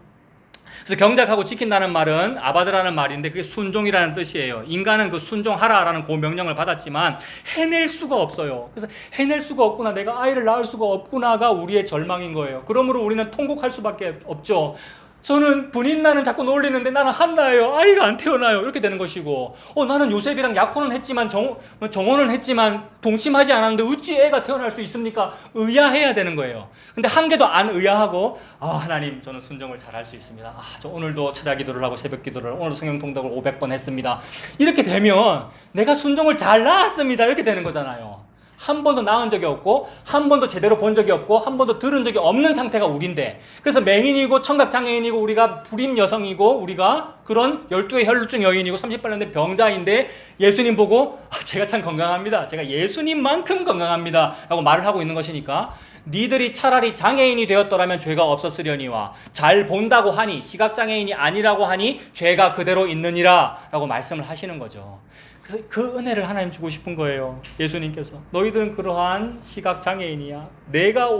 Speaker 1: 그래서 경작하고 지킨다는 말은 아바드라는 말인데 그게 순종이라는 뜻이에요. 인간은 그 순종하라라는 그 명령을 받았지만 해낼 수가 없어요. 그래서 해낼 수가 없구나, 내가 아이를 낳을 수가 없구나가 우리의 절망인 거예요. 그러므로 우리는 통곡할 수밖에 없죠. 저는 분인나는 자꾸 놀리는데 나는 한나예요. 아이가 안 태어나요. 이렇게 되는 것이고, 나는 요셉이랑 약혼은 했지만 정혼은 했지만 동침하지 않았는데 어찌 애가 태어날 수 있습니까? 의아해야 되는 거예요. 근데 한 개도 안 의아하고, 하나님 저는 순종을 잘할 수 있습니다. 저 오늘도 철야 기도를 하고 새벽 기도를, 오늘도 성경 통독을 500번 했습니다. 이렇게 되면 내가 순종을 잘 낳았습니다. 이렇게 되는 거잖아요. 한 번도 낳은 적이 없고, 한 번도 제대로 본 적이 없고, 한 번도 들은 적이 없는 상태가 우린데, 그래서 맹인이고 청각장애인이고 우리가 불임 여성이고 우리가 그런 12의 혈루증 여인이고 38년 된 병자인데 예수님 보고 제가 참 건강합니다, 제가 예수님만큼 건강합니다 라고 말을 하고 있는 것이니까, 니들이 차라리 장애인이 되었더라면 죄가 없었으려니와 잘 본다고 하니 시각장애인이 아니라고 하니 죄가 그대로 있느니라 라고 말씀을 하시는 거죠. 그래서 그 은혜를 하나님 주고 싶은 거예요. 예수님께서 너희들은 그러한 시각장애인이야, 내가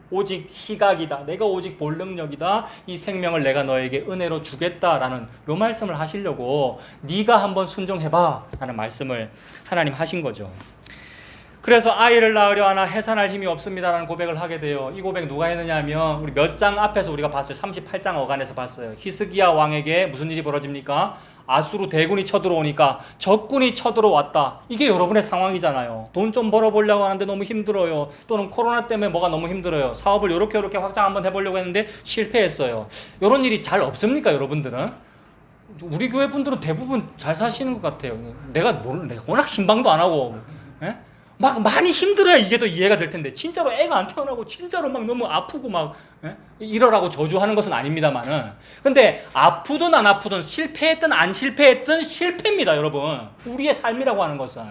Speaker 1: 오직 시각이다, 내가 오직 볼 능력이다, 이 생명을 내가 너에게 은혜로 주겠다라는 요 말씀을 하시려고 네가 한번 순종해봐 라는 말씀을 하나님 하신 거죠. 그래서 아이를 낳으려 하나 해산할 힘이 없습니다라는 고백을 하게 돼요. 이 고백 누가 했느냐 하면 우리 몇 장 앞에서 우리가 봤어요. 38장 어간에서 봤어요. 히스기야 왕에게 무슨 일이 벌어집니까? 아수르 대군이 쳐들어오니까 적군이 쳐들어왔다. 이게 여러분의 상황이잖아요. 돈 좀 벌어보려고 하는데 너무 힘들어요. 또는 코로나 때문에 뭐가 너무 힘들어요. 사업을 이렇게 확장 한번 해보려고 했는데 실패했어요. 이런 일이 잘 없습니까, 여러분들은? 우리 교회 분들은 대부분 잘 사시는 것 같아요. 내가 워낙 신방도 안 하고, 예? 막 많이 힘들어야 이게 더 이해가 될 텐데, 진짜로 애가 안 태어나고 진짜로 막 너무 아프고 막 이러라고 저주하는 것은 아닙니다만은, 근데 아프든 안 아프든 실패했든 안 실패했든 실패입니다, 여러분. 우리의 삶이라고 하는 것은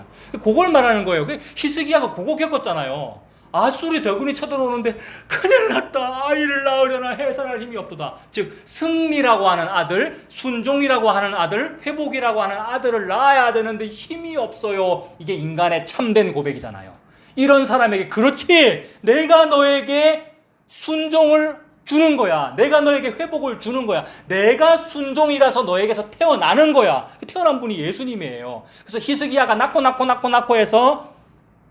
Speaker 1: 그걸 말하는 거예요. 히스기야가 그거 겪었잖아요. 아수르 대군이 쳐들어오는데 큰일 났다, 아이를 낳으려나 해산할 힘이 없도다. 즉 승리라고 하는 아들, 순종이라고 하는 아들, 회복이라고 하는 아들을 낳아야 되는데 힘이 없어요. 이게 인간의 참된 고백이잖아요. 이런 사람에게 그렇지, 내가 너에게 순종을 주는 거야, 내가 너에게 회복을 주는 거야, 내가 순종이라서 너에게서 태어나는 거야. 태어난 분이 예수님이에요. 그래서 히스기야가 낳고 해서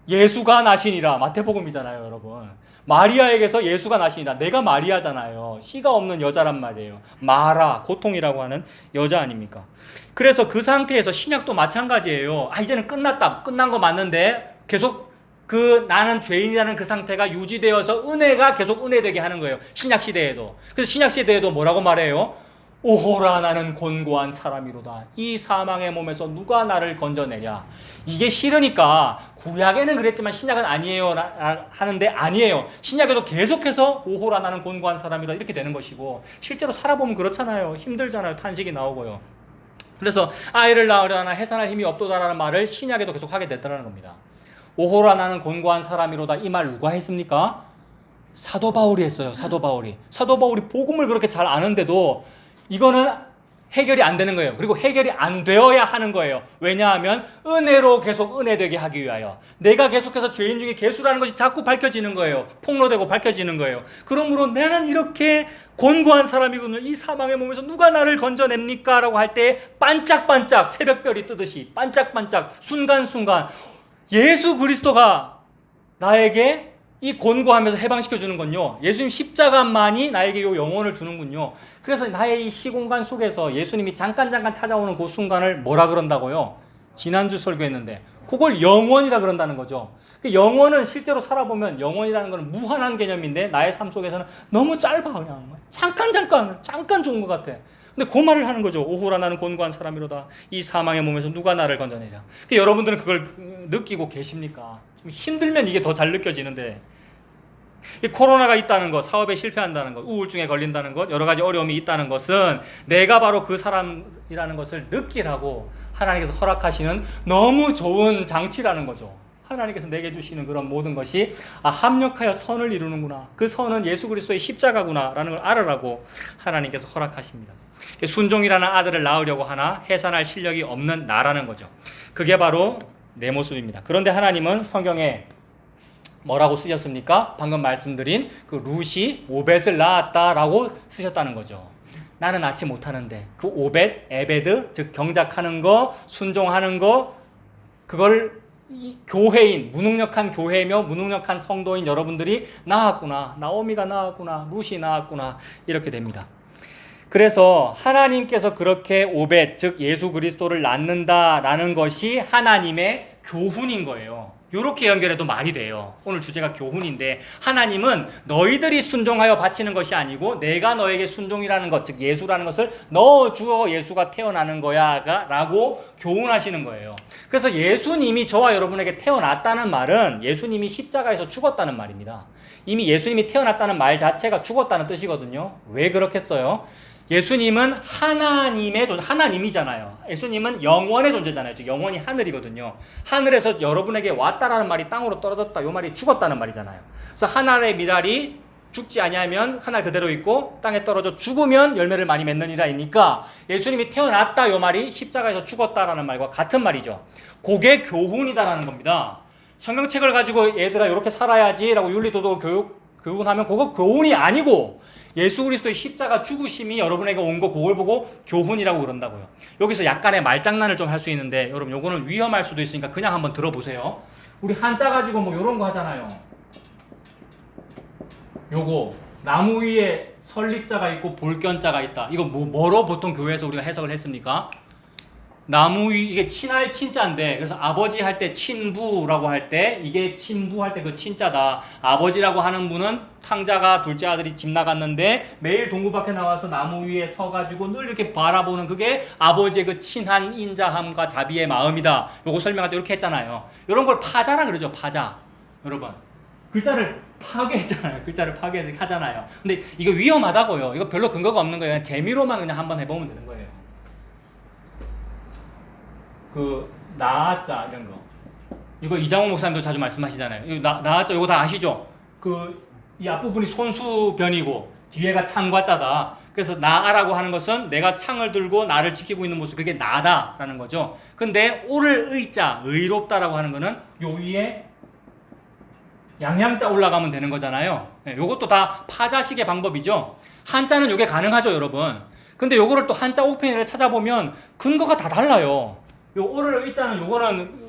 Speaker 1: 예수가 나시니라, 마태복음이잖아요, 여러분. 마리아에게서 예수가 나시니라. 내가 마리아잖아요. 씨가 없는 여자란 말이에요. 마라, 고통이라고 하는 여자 아닙니까? 그래서 그 상태에서 신약도 마찬가지예요. 이제는 끝났다, 끝난 거 맞는데 계속 나는 죄인이라는 그 상태가 유지되어서 은혜가 계속 은혜되게 하는 거예요, 신약 시대에도. 그래서 신약 시대에도 뭐라고 말해요? 오호라, 나는 곤고한 사람이로다. 이 사망의 몸에서 누가 나를 건져내랴. 이게 싫으니까 구약에는 그랬지만 신약은 아니에요 하는데, 아니에요. 신약에도 계속해서 오호라, 나는 곤고한 사람이라 이렇게 되는 것이고, 실제로 살아보면 그렇잖아요. 힘들잖아요. 탄식이 나오고요. 그래서 아이를 낳으려나 해산할 힘이 없도다라는 말을 신약에도 계속 하게 됐다는 겁니다. 오호라, 나는 곤고한 사람이로다. 이 말 누가 했습니까? 사도 바울이 했어요. 사도 바울이 복음을 그렇게 잘 아는데도 이거는 해결이 안 되는 거예요. 그리고 해결이 안 되어야 하는 거예요. 왜냐하면 은혜로 계속 은혜되게 하기 위하여. 내가 계속해서 죄인 중에 괴수라는 것이 자꾸 밝혀지는 거예요. 폭로되고 밝혀지는 거예요. 그러므로 나는 이렇게 곤고한 사람이군요. 이 사망의 몸에서 누가 나를 건져냅니까? 라고 할 때 반짝반짝 새벽별이 뜨듯이 반짝반짝 순간순간 예수 그리스도가 나에게 이 곤고하면서 해방시켜 주는군요. 예수님 십자가만이 나에게 이 영혼을 주는군요. 그래서 나의 이 시공간 속에서 예수님이 잠깐 찾아오는 그 순간을 뭐라 그런다고요? 지난주 설교했는데 그걸 영원이라 그런다는 거죠. 그 영원은 실제로 살아보면 영원이라는 건 무한한 개념인데 나의 삶 속에서는 너무 짧아. 그냥 잠깐 좋은 것 같아. 근데 그 말을 하는 거죠. 오호라 나는 곤고한 사람이로다. 이 사망의 몸에서 누가 나를 건져내랴. 여러분들은 그걸 느끼고 계십니까? 좀 힘들면 이게 더 잘 느껴지는데, 이 코로나가 있다는 것, 사업에 실패한다는 것, 우울증에 걸린다는 것, 여러 가지 어려움이 있다는 것은 내가 바로 그 사람이라는 것을 느끼라고 하나님께서 허락하시는 너무 좋은 장치라는 거죠. 하나님께서 내게 주시는 그런 모든 것이 합력하여 선을 이루는구나. 그 선은 예수 그리스도의 십자가구나 라는 걸 알으라고 하나님께서 허락하십니다. 순종이라는 아들을 낳으려고 하나 해산할 실력이 없는 나라는 거죠. 그게 바로 내 모습입니다. 그런데 하나님은 성경에 뭐라고 쓰셨습니까? 방금 말씀드린 그 룻이 오벳을 낳았다라고 쓰셨다는 거죠. 나는 낳지 못하는데 그 오벳, 에베드, 즉 경작하는 거, 순종하는 거, 그걸 이 교회인, 무능력한 교회며 무능력한 성도인 여러분들이 낳았구나. 나오미가 낳았구나. 룻이 낳았구나. 이렇게 됩니다. 그래서 하나님께서 그렇게 오벳, 즉 예수 그리스도를 낳는다라는 것이 하나님의 교훈인 거예요. 이렇게 연결해도 말이 돼요. 오늘 주제가 교훈인데 하나님은 너희들이 순종하여 바치는 것이 아니고 내가 너에게 순종이라는 것, 즉 예수라는 것을 넣어주어 예수가 태어나는 거야 라고 교훈하시는 거예요. 그래서 예수님이 저와 여러분에게 태어났다는 말은 예수님이 십자가에서 죽었다는 말입니다. 이미 예수님이 태어났다는 말 자체가 죽었다는 뜻이거든요. 왜 그렇겠어요? 예수님은 하나님이잖아요. 예수님은 영원의 존재잖아요. 즉 영원히 하늘이거든요. 하늘에서 여러분에게 왔다라는 말이 땅으로 떨어졌다. 이 말이 죽었다는 말이잖아요. 그래서 하늘의 미랄이 죽지 아니하면 하늘 그대로 있고 땅에 떨어져 죽으면 열매를 많이 맺느니라이니까 예수님이 태어났다 이 말이 십자가에서 죽었다라는 말과 같은 말이죠. 그게 교훈이다라는 겁니다. 성경책을 가지고 얘들아 이렇게 살아야지라고 윤리도덕을 교훈하면 그거 교훈이 아니고 예수 그리스도의 십자가 죽으심이 여러분에게 온 거 그걸 보고 교훈이라고 그런다고요. 여기서 약간의 말장난을 좀 할 수 있는데 여러분 요거는 위험할 수도 있으니까 그냥 한번 들어보세요. 우리 한자 가지고 뭐 요런 거 하잖아요. 요거 나무 위에 설립자가 있고 볼견자가 있다. 이거 뭐로 보통 교회에서 우리가 해석을 했습니까? 나무 위 이게 친할 친자인데 그래서 아버지 할 때 친부라고 할 때 이게 친부 할 때 그 친자다. 아버지라고 하는 분은 탕자가 둘째 아들이 집 나갔는데 매일 동구 밖에 나와서 나무 위에 서가지고 늘 이렇게 바라보는 그게 아버지의 그 친한 인자함과 자비의 마음이다. 요거 설명할 때 이렇게 했잖아요. 이런 걸 파자라 그러죠. 파자. 여러분 글자를 파괴했잖아요. 글자를 파괴해서 하잖아요. 근데 이거 위험하다고요. 이거 별로 근거가 없는 거예요. 그냥 재미로만 그냥 한번 해보면 되는 거예요. 그 나자 이런 거 이거 이장호 목사님도 자주 말씀하시잖아요. 이거 나자 이거 다 아시죠? 그 이 앞부분이 손수변이고 뒤에가 창과 자다. 그래서 나라고 하는 것은 내가 창을 들고 나를 지키고 있는 모습 그게 나다라는 거죠. 근데 오를 의자 의롭다라고 하는 거는 요 위에 양양자 올라가면 되는 거잖아요. 네, 요것도 다 파자식의 방법이죠. 한자는 요게 가능하죠, 여러분. 근데 요거를 또 한자 옥편이를 찾아보면 근거가 다 달라요. 요 오를 의자는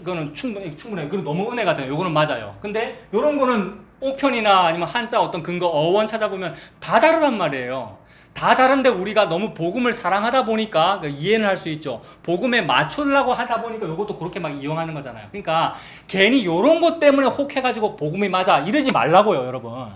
Speaker 1: 이거는 충분해. 그리고 너무 은혜가 돼요. 요거는 맞아요. 근데 요런 거는 옥편이나 아니면 한자 어떤 근거 어원 찾아보면 다 다르단 말이에요. 다 다른데 우리가 너무 복음을 사랑하다 보니까 이해는 할 수 있죠. 복음에 맞추려고 하다 보니까 요것도 그렇게 막 이용하는 거잖아요. 그러니까 괜히 요런 것 때문에 혹해가지고 복음이 맞아 이러지 말라고요, 여러분.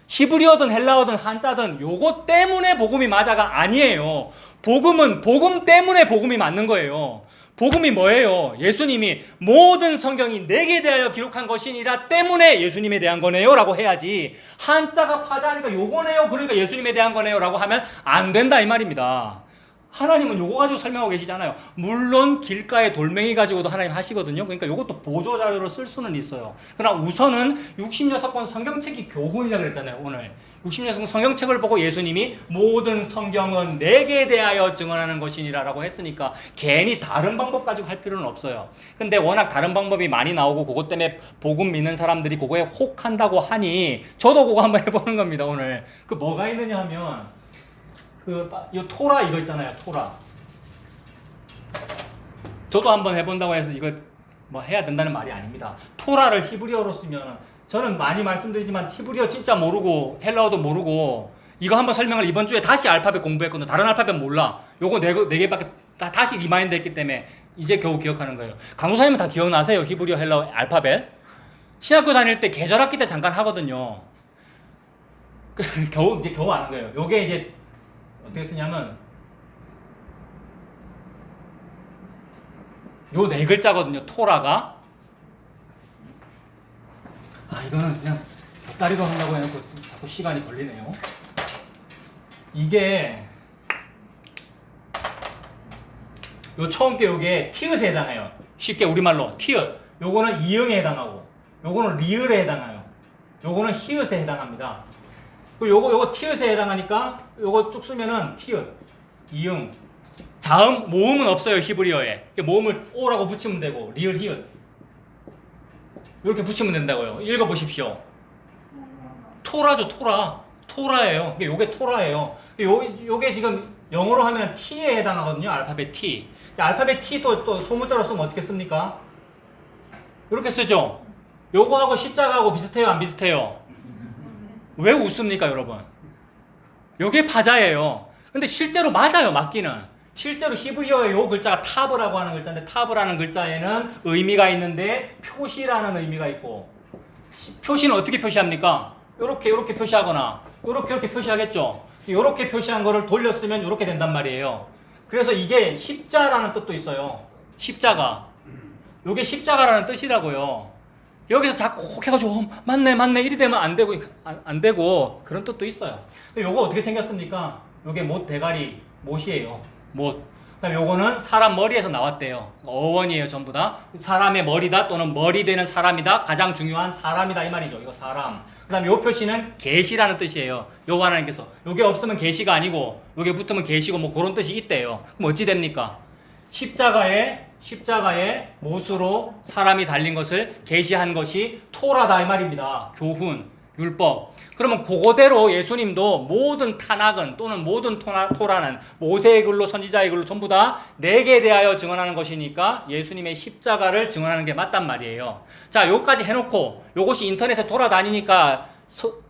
Speaker 1: 히브리어든 헬라어든 한자든 요것 때문에 복음이 맞아가 아니에요. 복음은 복음 때문에 복음이 맞는 거예요. 복음이 뭐예요? 예수님이 모든 성경이 내게 대하여 기록한 것이니라 때문에 예수님에 대한 거네요 라고 해야지 한자가 파자니까 요거네요 그러니까 예수님에 대한 거네요 라고 하면 안 된다 이 말입니다. 하나님은 요거 가지고 설명하고 계시잖아요. 물론 길가의 돌멩이 가지고도 하나님 하시거든요. 그러니까 요것도 보조자료로 쓸 수는 있어요. 그러나 우선은 66권 성경책이 교훈이라고 그랬잖아요. 오늘 66권 성경책을 보고 예수님이 모든 성경은 내게 대하여 증언하는 것이니라 라고 했으니까 괜히 다른 방법 가지고 할 필요는 없어요. 근데 워낙 다른 방법이 많이 나오고 그것 때문에 복음 믿는 사람들이 그거에 혹한다고 하니 저도 그거 한번 해보는 겁니다. 오늘 그 뭐가 있느냐 하면 이 토라 이거 있잖아요. 토라. 저도 한번 해본다고 해서 이거 뭐 해야 된다는 말이 아닙니다. 토라를 히브리어로 쓰면 저는 많이 말씀드리지만 히브리어 진짜 모르고 헬라어도 모르고 이거 한번 설명을 이번 주에 다시 알파벳 공부했거든요. 다른 알파벳 몰라. 요거 네 개밖에 다시 리마인드 했기 때문에 이제 겨우 기억하는 거예요. 강도사님은 다 기억나세요? 히브리어 헬라어 알파벳? 신학교 다닐 때 계절학기 때 잠깐 하거든요. 이제 겨우 아는 거예요. 요게 이제 어떻게 쓰냐면 요 네 글자거든요. 토라가. 이거는 그냥 곁다리로 한다고 해놓고 자꾸 시간이 걸리네요. 이게 요 처음 게 요게 티읕에 해당해요. 쉽게 우리말로 티읕. 요거는 이응에 해당하고 요거는 리을에 해당해요. 요거는 히읗에 해당합니다. 그리고 요거 티읕에 해당하니까 요거 쭉 쓰면은 티읕, 이응, 자음, 모음은 없어요. 히브리어에. 모음을 오라고 붙이면 되고 리을, 히읗 이렇게 붙이면 된다고요. 읽어보십시오. 토라죠. 토라예요. 요게 토라예요. 요게 지금 영어로 하면 T에 해당하거든요. 알파벳 T. 알파벳 T 또 소문자로 쓰면 어떻게 씁니까? 이렇게 쓰죠. 요거하고 십자가하고 비슷해요? 안 비슷해요? 왜 웃습니까, 여러분? 요게 파자예요. 근데 실제로 맞아요, 맞기는. 실제로 히브리어의 요 글자가 타브라고 하는 글자인데, 타브라는 글자에는 의미가 있는데 표시라는 의미가 있고, 표시는 어떻게 표시합니까? 요렇게 표시하거나 요렇게 표시하겠죠. 요렇게 표시한 거를 돌려 쓰면 요렇게 된단 말이에요. 그래서 이게 십자라는 뜻도 있어요. 십자가. 요게 십자가라는 뜻이라고요. 여기서 자꾸 해가지고 맞네 이리 되면 안 되고 그런 뜻도 있어요. 요거 어떻게 생겼습니까? 요게 못 대가리 못이에요. 못. 그다음에 요거는 사람 머리에서 나왔대요. 어원이에요, 전부 다. 사람의 머리다 또는 머리 되는 사람이다. 가장 중요한 사람이다 이 말이죠. 이거 사람. 그다음에 요 표시는 계시라는 뜻이에요. 요거 하나님께서 요게 없으면 계시가 아니고 요게 붙으면 계시고 뭐 그런 뜻이 있대요. 그럼 어찌 됩니까? 십자가에 못으로 사람이 달린 것을 계시한 것이 토라다 이 말입니다. 교훈, 율법. 그러면 그거대로 예수님도 모든 탄악은 또는 모든 토라는 모세의 글로 선지자의 글로 전부 다 내게 대하여 증언하는 것이니까 예수님의 십자가를 증언하는 게 맞단 말이에요. 자, 요까지 해놓고 요것이 인터넷에 돌아다니니까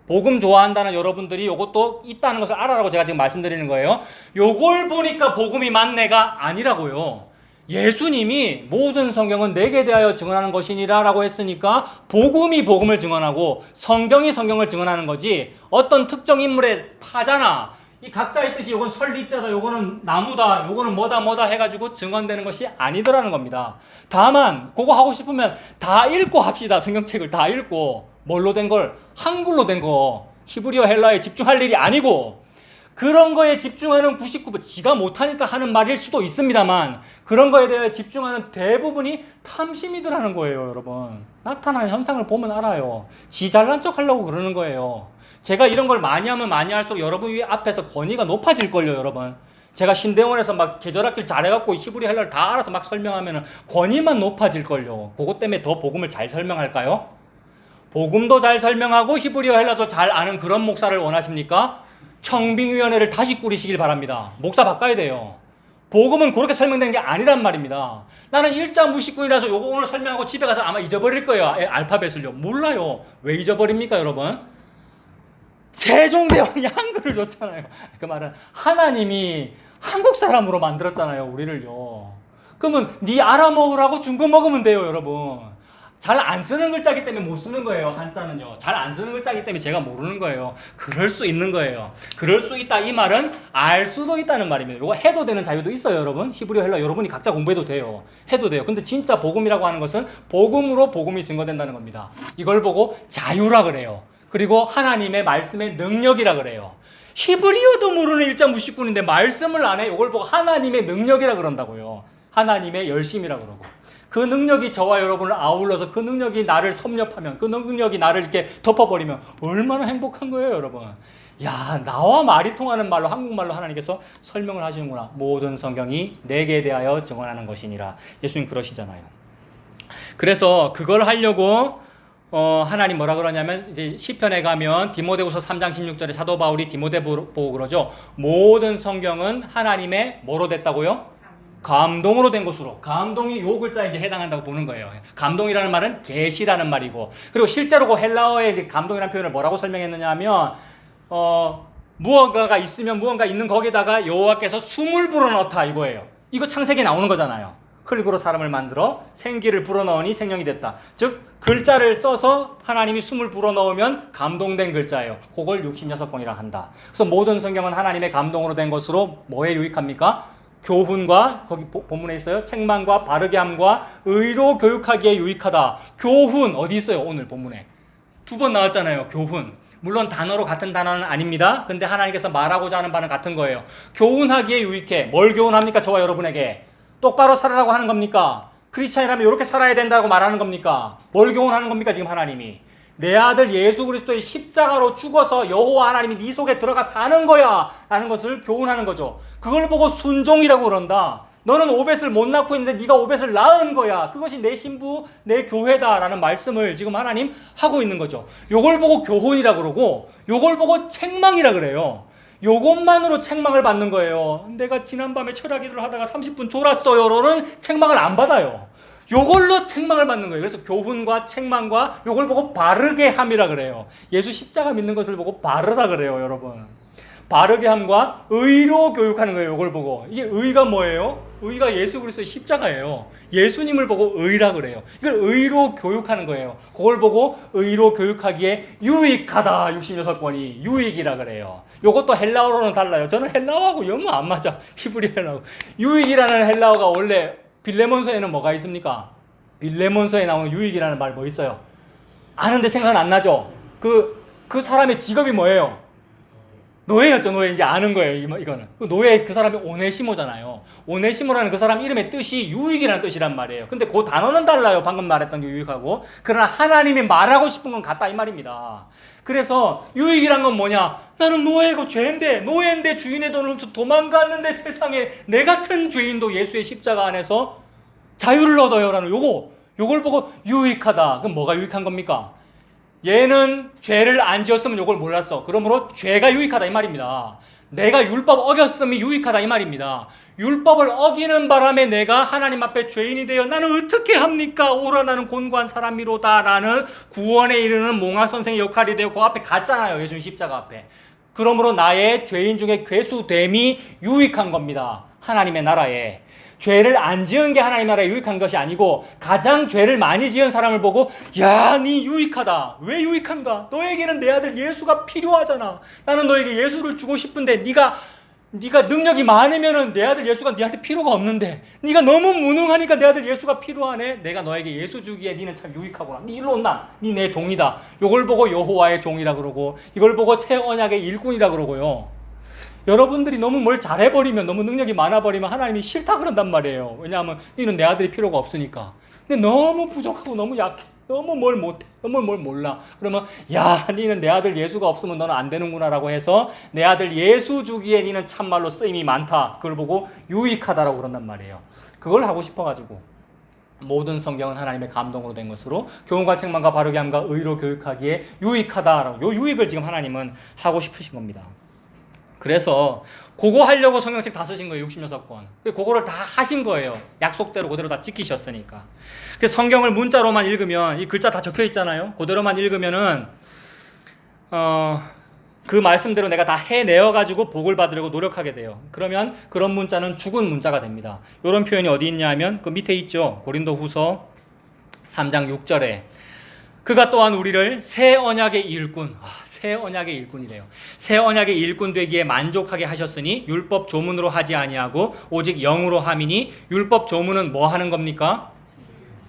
Speaker 1: 복음 좋아한다는 여러분들이 요것도 있다는 것을 알아라고 제가 지금 말씀드리는 거예요. 요걸 보니까 복음이 맞네가 아니라고요. 예수님이 모든 성경은 내게 대하여 증언하는 것이니라 라고 했으니까 복음이 복음을 증언하고 성경이 성경을 증언하는 거지, 어떤 특정 인물의 파자나 이 각자의 뜻이 요건 설립자다, 요거는 나무다, 요거는 뭐다 해가지고 증언되는 것이 아니더라는 겁니다. 다만 그거 하고 싶으면 다 읽고 합시다. 성경책을 다 읽고 뭘로 된 걸, 한글로 된 거, 히브리어 헬라에 집중할 일이 아니고 그런 거에 집중하는 99%, 지가 못하니까 하는 말일 수도 있습니다만 그런 거에 대해 집중하는 대부분이 탐심이더라는 거예요. 여러분, 나타나는 현상을 보면 알아요. 지 잘난 척 하려고 그러는 거예요. 제가 이런 걸 많이 하면 많이 할수록 여러분 위 앞에서 권위가 높아질걸요. 여러분, 제가 신대원에서 막 계절학기를 잘해갖고 히브리 헬라를 다 알아서 막 설명하면 권위만 높아질걸요. 그것 때문에 더 복음을 잘 설명할까요? 복음도 잘 설명하고 히브리어 헬라도 잘 아는 그런 목사를 원하십니까? 청빙위원회를 다시 꾸리시길 바랍니다. 목사 바꿔야 돼요. 복음은 그렇게 설명되는 게 아니란 말입니다. 나는 일자 무식꾼이라서 요거 오늘 설명하고 집에 가서 아마 잊어버릴 거예요. 알파벳을요. 몰라요. 왜 잊어버립니까, 여러분? 세종대왕이 한글을 줬잖아요. 그 말은 하나님이 한국 사람으로 만들었잖아요, 우리를요. 그러면 네 알아먹으라고 준 거 먹으면 돼요, 여러분. 잘 안 쓰는 글자이기 때문에 못 쓰는 거예요. 한자는요. 잘 안 쓰는 글자이기 때문에 제가 모르는 거예요. 그럴 수 있는 거예요. 그럴 수 있다 이 말은 알 수도 있다는 말입니다. 이거 해도 되는 자유도 있어요, 여러분. 히브리어 헬라 여러분이 각자 공부해도 돼요. 해도 돼요. 근데 진짜 복음이라고 하는 것은 복음으로 복음이 증거된다는 겁니다. 이걸 보고 자유라 그래요. 그리고 하나님의 말씀의 능력이라 그래요. 히브리어도 모르는 일자 무식꾼인데 말씀을 안 해. 이걸 보고 하나님의 능력이라 그런다고요. 하나님의 열심이라 그러고. 그 능력이 저와 여러분을 아울러서 그 능력이 나를 섭렵하면, 그 능력이 나를 이렇게 덮어버리면 얼마나 행복한 거예요, 여러분. 야, 나와 말이 통하는 말로, 한국말로 하나님께서 설명을 하시는구나. 모든 성경이 내게 대하여 증언하는 것이니라. 예수님 그러시잖아요. 그래서 그걸 하려고 하나님 뭐라 그러냐면, 이제 시편에 가면 디모데후서 3장 16절에 사도 바울이 디모데 보고 그러죠. 모든 성경은 하나님의 뭐로 됐다고요? 감동으로 된 것으로. 감동이 요 글자에 이제 해당한다고 보는 거예요. 감동이라는 말은 계시라는 말이고, 그리고 실제로 그 헬라어에 이제 감동이라는 표현을 뭐라고 설명했느냐 하면, 무언가가 있으면 무언가 있는 거기다가 여호와께서 숨을 불어넣다 이거예요. 이거 창세기에 나오는 거잖아요. 흙으로 사람을 만들어 생기를 불어넣으니 생명이 됐다. 즉 글자를 써서 하나님이 숨을 불어넣으면 감동된 글자예요. 그걸 66권이라 한다. 그래서 모든 성경은 하나님의 감동으로 된 것으로 뭐에 유익합니까? 교훈과, 거기 본문에 있어요, 책망과 바르게 함과 의로 교육하기에 유익하다. 교훈 어디 있어요? 오늘 본문에 2번 나왔잖아요. 교훈. 물론 단어로 같은 단어는 아닙니다. 근데 하나님께서 말하고자 하는 바는 같은 거예요. 교훈하기에 유익해. 뭘 교훈합니까? 저와 여러분에게 똑바로 살아라고 하는 겁니까? 크리스찬이라면 이렇게 살아야 된다고 말하는 겁니까? 뭘 교훈하는 겁니까? 지금 하나님이 내 아들 예수 그리스도의 십자가로 죽어서 여호와 하나님이 네 속에 들어가 사는 거야 라는 것을 교훈하는 거죠. 그걸 보고 순종이라고 그런다. 너는 오벳을 못 낳고 있는데 네가 오벳을 낳은 거야. 그것이 내 신부, 내 교회다라는 말씀을 지금 하나님 하고 있는 거죠. 요걸 보고 교훈이라 그러고 요걸 보고 책망이라 그래요. 요것만으로 책망을 받는 거예요. 내가 지난밤에 철학기도를 하다가 30분 졸았어요로는 책망을 안 받아요. 요걸로 책망을 받는 거예요. 그래서 교훈과 책망과 요걸 보고 바르게 함이라 그래요. 예수 십자가 믿는 것을 보고 바르라 그래요, 여러분. 바르게 함과 의로 교육하는 거예요. 이걸 보고. 이게 의가 뭐예요? 의가 예수 그리스도의 십자가예요. 예수님을 보고 의라 그래요. 이걸 의로 교육하는 거예요. 그걸 보고 의로 교육하기에 유익하다. 66권이 유익이라 그래요. 이것도 헬라어로는 달라요. 저는 헬라어하고 영어 안 맞아. 히브리 헬라어. 유익이라는 헬라어가 원래 빌레몬서에는 뭐가 있습니까? 빌레몬서에 나오는 유익이라는 말 뭐 있어요? 아는데 생각 안 나죠? 그 사람의 직업이 뭐예요? 노예였죠. 노예. 이제 아는 거예요. 이거는. 그 노예 그 사람이 오네시모잖아요. 오네시모라는 그 사람 이름의 뜻이 유익이라는 뜻이란 말이에요. 근데 그 단어는 달라요. 방금 말했던 유익하고. 그러나 하나님이 말하고 싶은 건 같다 이 말입니다. 그래서 유익이란 건 뭐냐? 나는 노예고 죄인데, 노예인데 주인의 돈을 훔쳐 도망갔는데 세상에 내 같은 죄인도 예수의 십자가 안에서 자유를 얻어요라는 요걸 보고 유익하다. 그럼 뭐가 유익한 겁니까? 얘는 죄를 안 지었으면 요걸 몰랐어. 그러므로 죄가 유익하다 이 말입니다. 내가 율법 어겼음이 유익하다 이 말입니다. 율법을 어기는 바람에 내가 하나님 앞에 죄인이 되어 나는 어떻게 합니까? 오라 나는 곤고한 사람이로다 라는 구원에 이르는 몽하 선생의 역할이 되어 그 앞에 갔잖아요. 예수님 십자가 앞에. 그러므로 나의 죄인 중에 괴수됨이 유익한 겁니다. 하나님의 나라에. 죄를 안 지은 게 하나님 나라에 유익한 것이 아니고 가장 죄를 많이 지은 사람을 보고 야, 니 유익하다. 왜 유익한가? 너에게는 내 아들 예수가 필요하잖아. 나는 너에게 예수를 주고 싶은데 네가 능력이 많으면은 내 아들 예수가 네한테 필요가 없는데 네가 너무 무능하니까 내 아들 예수가 필요하네. 내가 너에게 예수 주기에 니는 참 유익하구나. 니 일로 온나. 니 내 종이다. 이걸 보고 여호와의 종이라 그러고 이걸 보고 새 언약의 일꾼이라 그러고요. 여러분들이 너무 뭘 잘해버리면, 너무 능력이 많아버리면 하나님이 싫다 그런단 말이에요. 왜냐하면 너는 내 아들이 필요가 없으니까. 근데 너무 부족하고 너무 약해. 너무 뭘 못해. 너무 뭘 몰라. 그러면 야, 너는 내 아들 예수가 없으면 너는 안 되는구나 라고 해서 내 아들 예수 주기에 너는 참말로 쓰임이 많다. 그걸 보고 유익하다라고 그런단 말이에요. 그걸 하고 싶어가지고 모든 성경은 하나님의 감동으로 된 것으로 교훈과 책망과 바르게 함과 의로 교육하기에 유익하다라고, 요 유익을 지금 하나님은 하고 싶으신 겁니다. 그래서 그거 하려고 성경책 다 쓰신 거예요. 66권. 그거를 다 하신 거예요. 약속대로 그대로 다 지키셨으니까. 그래서 성경을 문자로만 읽으면 이 글자 다 적혀 있잖아요. 그대로만 읽으면은 그 말씀대로 내가 다 해내어 가지고 복을 받으려고 노력하게 돼요. 그러면 그런 문자는 죽은 문자가 됩니다. 이런 표현이 어디 있냐 하면 그 밑에 있죠. 고린도후서 3장 6절에 그가 또한 우리를 새 언약의 일꾼, 새 언약의 일꾼이래요. 새 언약의 일꾼 되기에 만족하게 하셨으니 율법 조문으로 하지 아니하고 오직 영으로 함이니 율법 조문은 뭐 하는 겁니까?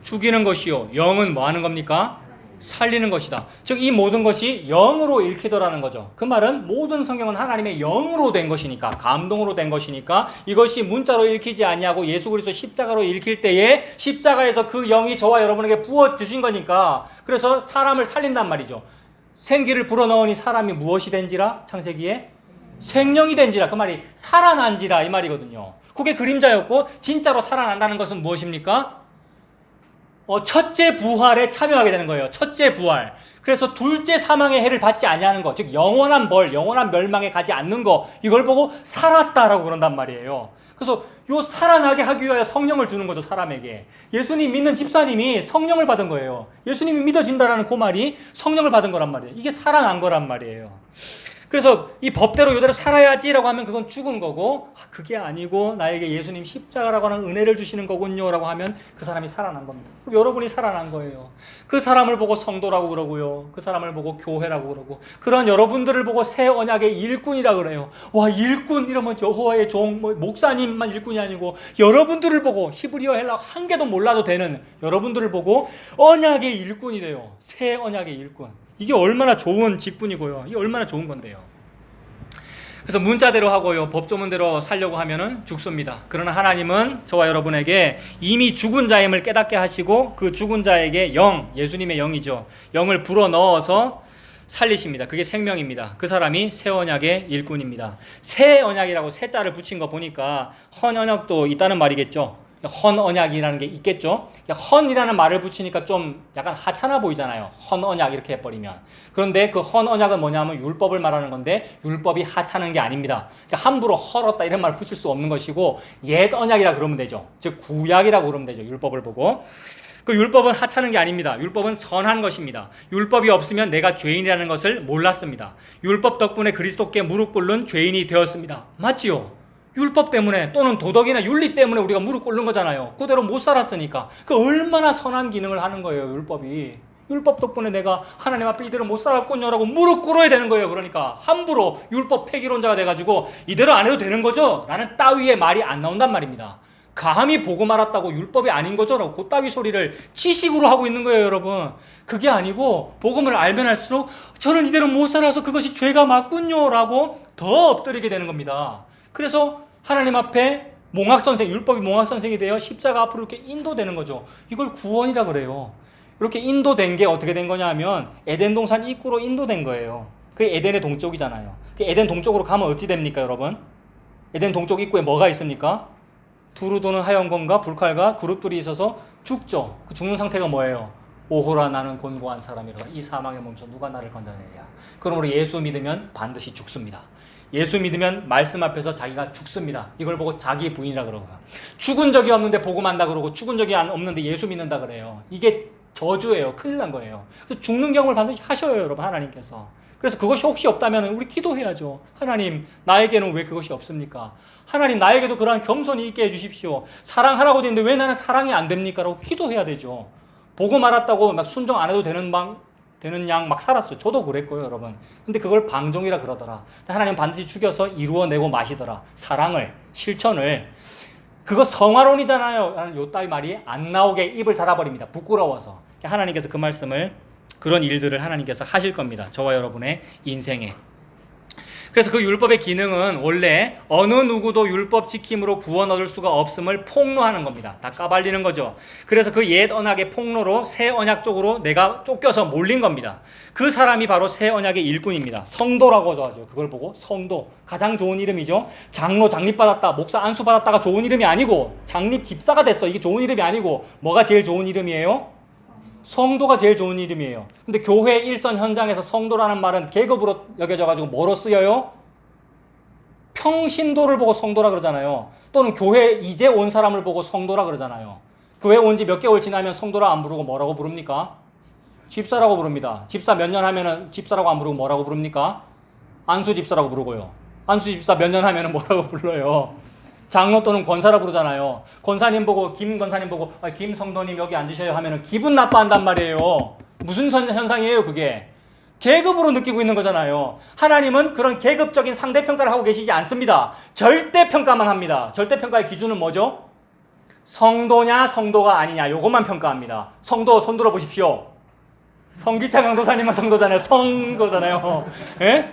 Speaker 1: 죽이는 것이요. 영은 뭐 하는 겁니까? 살리는 것이다. 즉 이 모든 것이 영으로 읽히더라는 거죠. 그 말은 모든 성경은 하나님의 영으로 된 것이니까, 감동으로 된 것이니까 이것이 문자로 읽히지 아니하고 예수 그리스도 십자가로 읽힐 때에 십자가에서 그 영이 저와 여러분에게 부어 주신 거니까, 그래서 사람을 살린단 말이죠. 생기를 불어넣으니 사람이 무엇이 된지라? 창세기에 생명이 된지라. 그 말이 살아난지라 이 말이거든요. 그게 그림자였고 진짜로 살아난다는 것은 무엇입니까? 첫째 부활에 참여하게 되는 거예요. 첫째 부활. 그래서 둘째 사망의 해를 받지 아니하는 것, 즉 영원한 벌, 영원한 멸망에 가지 않는 것, 이걸 보고 살았다라고 그런단 말이에요. 그래서 요 살아나게 하기 위하여 성령을 주는 거죠, 사람에게. 예수님 믿는 집사님이 성령을 받은 거예요. 예수님이 믿어진다라는 그 말이 성령을 받은 거란 말이에요. 이게 살아난 거란 말이에요. 그래서 이 법대로 이대로 살아야지라고 하면 그건 죽은 거고, 그게 아니고 나에게 예수님 십자가라고 하는 은혜를 주시는 거군요라고 하면 그 사람이 살아난 겁니다. 그럼 여러분이 살아난 거예요. 그 사람을 보고 성도라고 그러고요, 그 사람을 보고 교회라고 그러고, 그런 여러분들을 보고 새 언약의 일꾼이라 그래요. 와, 일꾼 이러면 여호와의 종, 목사님만 일꾼이 아니고 여러분들을 보고, 히브리어 헬라 한 개도 몰라도 되는 여러분들을 보고 언약의 일꾼이래요. 새 언약의 일꾼. 이게 얼마나 좋은 직분이고요. 이게 얼마나 좋은 건데요. 그래서 문자대로 하고요, 법조문대로 살려고 하면은 죽습니다. 그러나 하나님은 저와 여러분에게 이미 죽은 자임을 깨닫게 하시고 그 죽은 자에게 영, 예수님의 영이죠, 영을 불어넣어서 살리십니다. 그게 생명입니다. 그 사람이 새 언약의 일꾼입니다. 새 언약이라고 새 자를 붙인 거 보니까 헌 언약도 있다는 말이겠죠. 헌 언약이라는 게 있겠죠. 헌이라는 말을 붙이니까 좀 약간 하찮아 보이잖아요. 헌 언약 이렇게 해버리면. 그런데 그 헌 언약은 뭐냐면 율법을 말하는 건데, 율법이 하찮은 게 아닙니다. 함부로 헐었다 이런 말 붙일 수 없는 것이고, 옛 언약이라 그러면 되죠. 즉 구약이라고 그러면 되죠. 율법을 보고. 그 율법은 하찮은 게 아닙니다. 율법은 선한 것입니다. 율법이 없으면 내가 죄인이라는 것을 몰랐습니다. 율법 덕분에 그리스도께 무릎 꿇는 죄인이 되었습니다. 맞지요? 율법 때문에, 또는 도덕이나 윤리 때문에 우리가 무릎 꿇는 거잖아요. 그대로 못 살았으니까. 그 얼마나 선한 기능을 하는 거예요, 율법이. 율법 덕분에 내가 하나님 앞에 이대로 못 살았군요라고 무릎 꿇어야 되는 거예요. 그러니까 함부로 율법 폐기론자가 돼가지고 이대로 안 해도 되는 거죠? 라는 따위의 말이 안 나온단 말입니다. 감히 보고 말았다고 율법이 아닌 거죠? 라고 그 따위 소리를 지식으로 하고 있는 거예요, 여러분. 그게 아니고 복음을 알면 할수록 저는 이대로 못 살아서 그것이 죄가 맞군요 라고 더 엎드리게 되는 겁니다. 그래서 하나님 앞에 몽학선생, 율법이 몽학선생이 되어 십자가 앞으로 이렇게 인도되는 거죠. 이걸 구원이라 그래요. 이렇게 인도된 게 어떻게 된 거냐 하면 에덴 동산 입구로 인도된 거예요. 그게 에덴의 동쪽이잖아요. 그 에덴 동쪽으로 가면 어찌 됩니까, 여러분? 에덴 동쪽 입구에 뭐가 있습니까? 두루 도는 하얀검과 불칼과 그룹들이 있어서 죽죠. 그 죽는 상태가 뭐예요? 오호라, 나는 곤고한 사람이라. 이 사망의 몸에서 누가 나를 건져내랴. 그러므로 예수 믿으면 반드시 죽습니다. 예수 믿으면 말씀 앞에서 자기가 죽습니다. 이걸 보고 자기 부인이라 그러고요. 죽은 적이 없는데 복음한다 그러고, 죽은 적이 없는데 예수 믿는다 그래요. 이게 저주예요. 큰일 난 거예요. 그래서 죽는 경험을 반드시 하셔요, 여러분, 하나님께서. 그래서 그것이 혹시 없다면 우리 기도해야죠. 하나님, 나에게는 왜 그것이 없습니까? 하나님, 나에게도 그러한 겸손이 있게 해주십시오. 사랑하라고 되어 있는데 왜 나는 사랑이 안 됩니까? 라고 기도해야 되죠. 복음 알았다고 막 순종 안 해도 되는 양 막 살았어요. 저도 그랬고요, 여러분. 근데 그걸 방종이라 그러더라. 하나님 반드시 죽여서 이루어내고 마시더라. 사랑을, 실천을. 그거 성화론이잖아요. 라는 요 따위 말이 안 나오게 입을 닫아버립니다. 부끄러워서. 하나님께서 그 말씀을, 그런 일들을 하나님께서 하실 겁니다. 저와 여러분의 인생에. 그래서 그 율법의 기능은 원래 어느 누구도 율법 지킴으로 구원 얻을 수가 없음을 폭로하는 겁니다. 다 까발리는 거죠. 그래서 그 옛 언약의 폭로로 새 언약 쪽으로 내가 쫓겨서 몰린 겁니다. 그 사람이 바로 새 언약의 일꾼입니다. 성도라고 하죠. 그걸 보고 성도. 가장 좋은 이름이죠. 장로 장립 받았다, 목사 안수 받았다가 좋은 이름이 아니고, 장립 집사가 됐어, 이게 좋은 이름이 아니고, 뭐가 제일 좋은 이름이에요? 성도가 제일 좋은 이름이에요. 근데 교회 일선 현장에서 성도라는 말은 계급으로 여겨져가지고 뭐로 쓰여요? 평신도를 보고 성도라 그러잖아요. 또는 교회 이제 온 사람을 보고 성도라 그러잖아요. 교회 온 지 몇 개월 지나면 성도라 안 부르고 뭐라고 부릅니까? 집사라고 부릅니다. 집사 몇 년 하면은 집사라고 안 부르고 뭐라고 부릅니까? 안수 집사라고 부르고요. 안수 집사 몇 년 하면은 뭐라고 불러요? 장로 또는 권사라 부르잖아요. 권사님 보고, 김 권사님 보고, 김 성도님 여기 앉으셔요 하면은 기분 나빠한단 말이에요. 무슨 현상이에요, 그게? 계급으로 느끼고 있는 거잖아요. 하나님은 그런 계급적인 상대평가를 하고 계시지 않습니다. 절대평가만 합니다. 절대평가의 기준은 뭐죠? 성도냐 성도가 아니냐, 요것만 평가합니다. 성도 손 들어 보십시오. 성기창 강도사님만 성도잖아요. 성도잖아요. 예?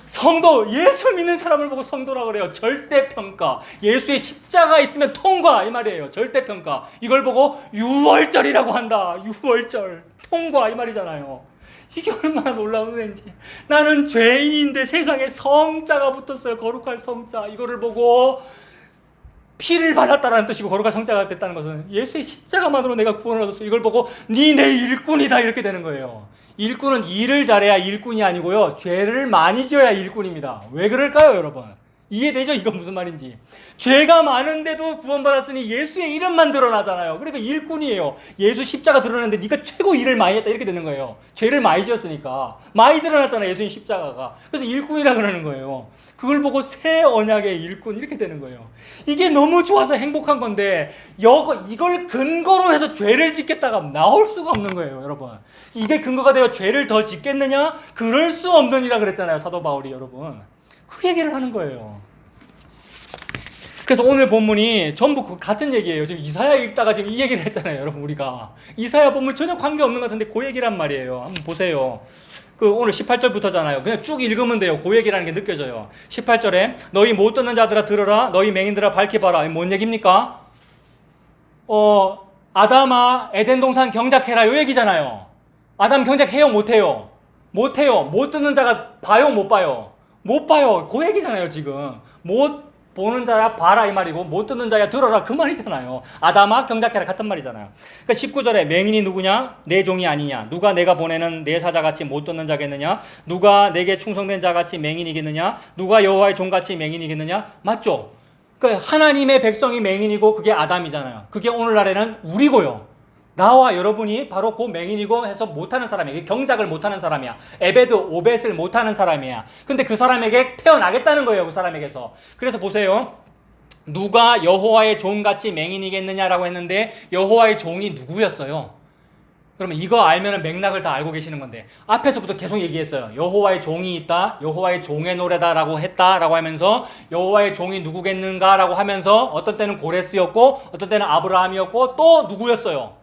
Speaker 1: 성도, 예수 믿는 사람을 보고 성도라고 그래요. 절대평가. 예수의 십자가 있으면 통과, 이 말이에요. 절대평가. 이걸 보고 유월절이라고 한다. 유월절. 통과, 이 말이잖아요. 이게 얼마나 놀라운 은혜인지. 나는 죄인인데 세상에 성자가 붙었어요. 거룩할 성자. 이거를 보고 피를 발랐다라는 뜻이고, 거룩할 성자가 됐다는 것은 예수의 십자가만으로 내가 구원을 얻었어. 이걸 보고 네 내 일꾼이다, 이렇게 되는 거예요. 일꾼은 일을 잘해야 일꾼이 아니고요, 죄를 많이 지어야 일꾼입니다. 왜 그럴까요, 여러분? 이해되죠? 이건 무슨 말인지. 죄가 많은데도 구원받았으니 예수의 이름만 드러나잖아요. 그러니까 일꾼이에요. 예수 십자가 드러났는데 네가 최고 일을 많이 했다 이렇게 되는 거예요. 죄를 많이 지었으니까. 많이 드러났잖아요. 예수님 십자가가. 그래서 일꾼이라 그러는 거예요. 그걸 보고 새 언약의 일꾼 이렇게 되는 거예요. 이게 너무 좋아서 행복한 건데 이걸 근거로 해서 죄를 짓겠다가 나올 수가 없는 거예요, 여러분. 이게 근거가 되어 죄를 더 짓겠느냐? 그럴 수 없느니라 그랬잖아요, 사도 바울이. 여러분, 그 얘기를 하는 거예요. 그래서 오늘 본문이 전부 같은 얘기예요. 지금 이사야 읽다가 지금 이 얘기를 했잖아요, 여러분. 우리가 이사야 본문 전혀 관계없는 것 같은데 그 얘기란 말이에요. 한번 보세요. 오늘 18절부터잖아요. 그냥 쭉 읽으면 돼요. 그 얘기라는 게 느껴져요. 18절에 너희 못 듣는 자들아 들어라. 너희 맹인들아 밝히 봐라. 뭔 얘기입니까? 아담아 에덴 동산 경작해라. 요 얘기잖아요. 아담 경작해요? 못해요? 못해요. 못 듣는 자가 봐요? 못 봐요? 못 봐요. 그 얘기잖아요, 지금. 못 보는 자야 봐라 이 말이고 못 듣는 자야 들어라 그 말이잖아요. 아담아 경작해라 같은 말이잖아요. 그러니까 19절에 맹인이 누구냐? 내 종이 아니냐? 누가 내가 보내는 내 사자같이 못 듣는 자겠느냐? 누가 내게 충성된 자같이 맹인이겠느냐? 누가 여호와의 종같이 맹인이겠느냐? 맞죠? 그러니까 하나님의 백성이 맹인이고 그게 아담이잖아요. 그게 오늘날에는 우리고요. 나와 여러분이 바로 그 맹인이고 해서 못하는 사람이야. 경작을 못하는 사람이야. 에베드, 오벳을 못하는 사람이야. 근데 그 사람에게 태어나겠다는 거예요. 그 사람에게서. 그래서 보세요. 누가 여호와의 종같이 맹인이겠느냐라고 했는데 여호와의 종이 누구였어요? 그러면 이거 알면 맥락을 다 알고 계시는 건데 앞에서부터 계속 얘기했어요. 여호와의 종이 있다. 여호와의 종의 노래다라고 했다라고 하면서 여호와의 종이 누구겠는가라고 하면서 어떤 때는 고레스였고 어떤 때는 아브라함이었고 또 누구였어요?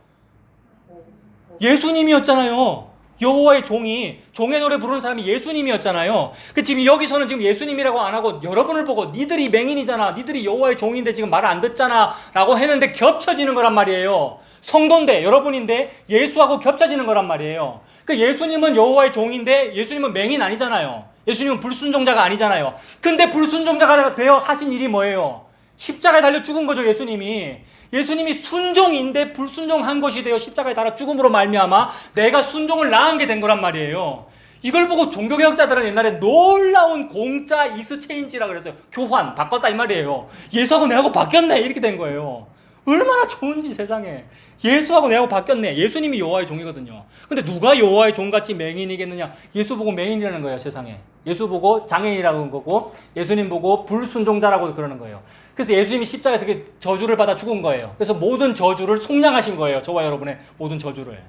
Speaker 1: 예수님이었잖아요. 여호와의 종이 종의 노래 부르는 사람이 예수님이었잖아요. 그 지금 여기서는 지금 예수님이라고 안 하고 여러분을 보고 니들이 맹인이잖아. 니들이 여호와의 종인데 지금 말을 안 듣잖아라고 했는데 겹쳐지는 거란 말이에요. 성도인데 여러분인데 예수하고 겹쳐지는 거란 말이에요. 그 예수님은 여호와의 종인데 예수님은 맹인 아니잖아요. 예수님은 불순종자가 아니잖아요. 근데 불순종자가 되어 하신 일이 뭐예요? 십자가에 달려 죽은 거죠. 예수님이 순종인데 불순종한 것이 되어 십자가에 달아 죽음으로 말미암아 내가 순종을 낳은 게 된 거란 말이에요. 이걸 보고 종교개혁자들은 옛날에 놀라운 공짜 익스체인지라 그랬어요. 교환 바꿨다 이 말이에요. 예수하고 내하고 바뀌었네 이렇게 된 거예요. 얼마나 좋은지 세상에. 예수하고 내하고 바뀌었네. 예수님이 여호와의 종이거든요. 근데 누가 여호와의 종같이 맹인이겠느냐? 예수 보고 맹인이라는 거예요, 세상에. 예수 보고 장애인이라고 하는 거고 예수님 보고 불순종자라고 그러는 거예요. 그래서 예수님이 십자가에서 저주를 받아 죽은 거예요. 그래서 모든 저주를 속량하신 거예요. 저와 여러분의 모든 저주를.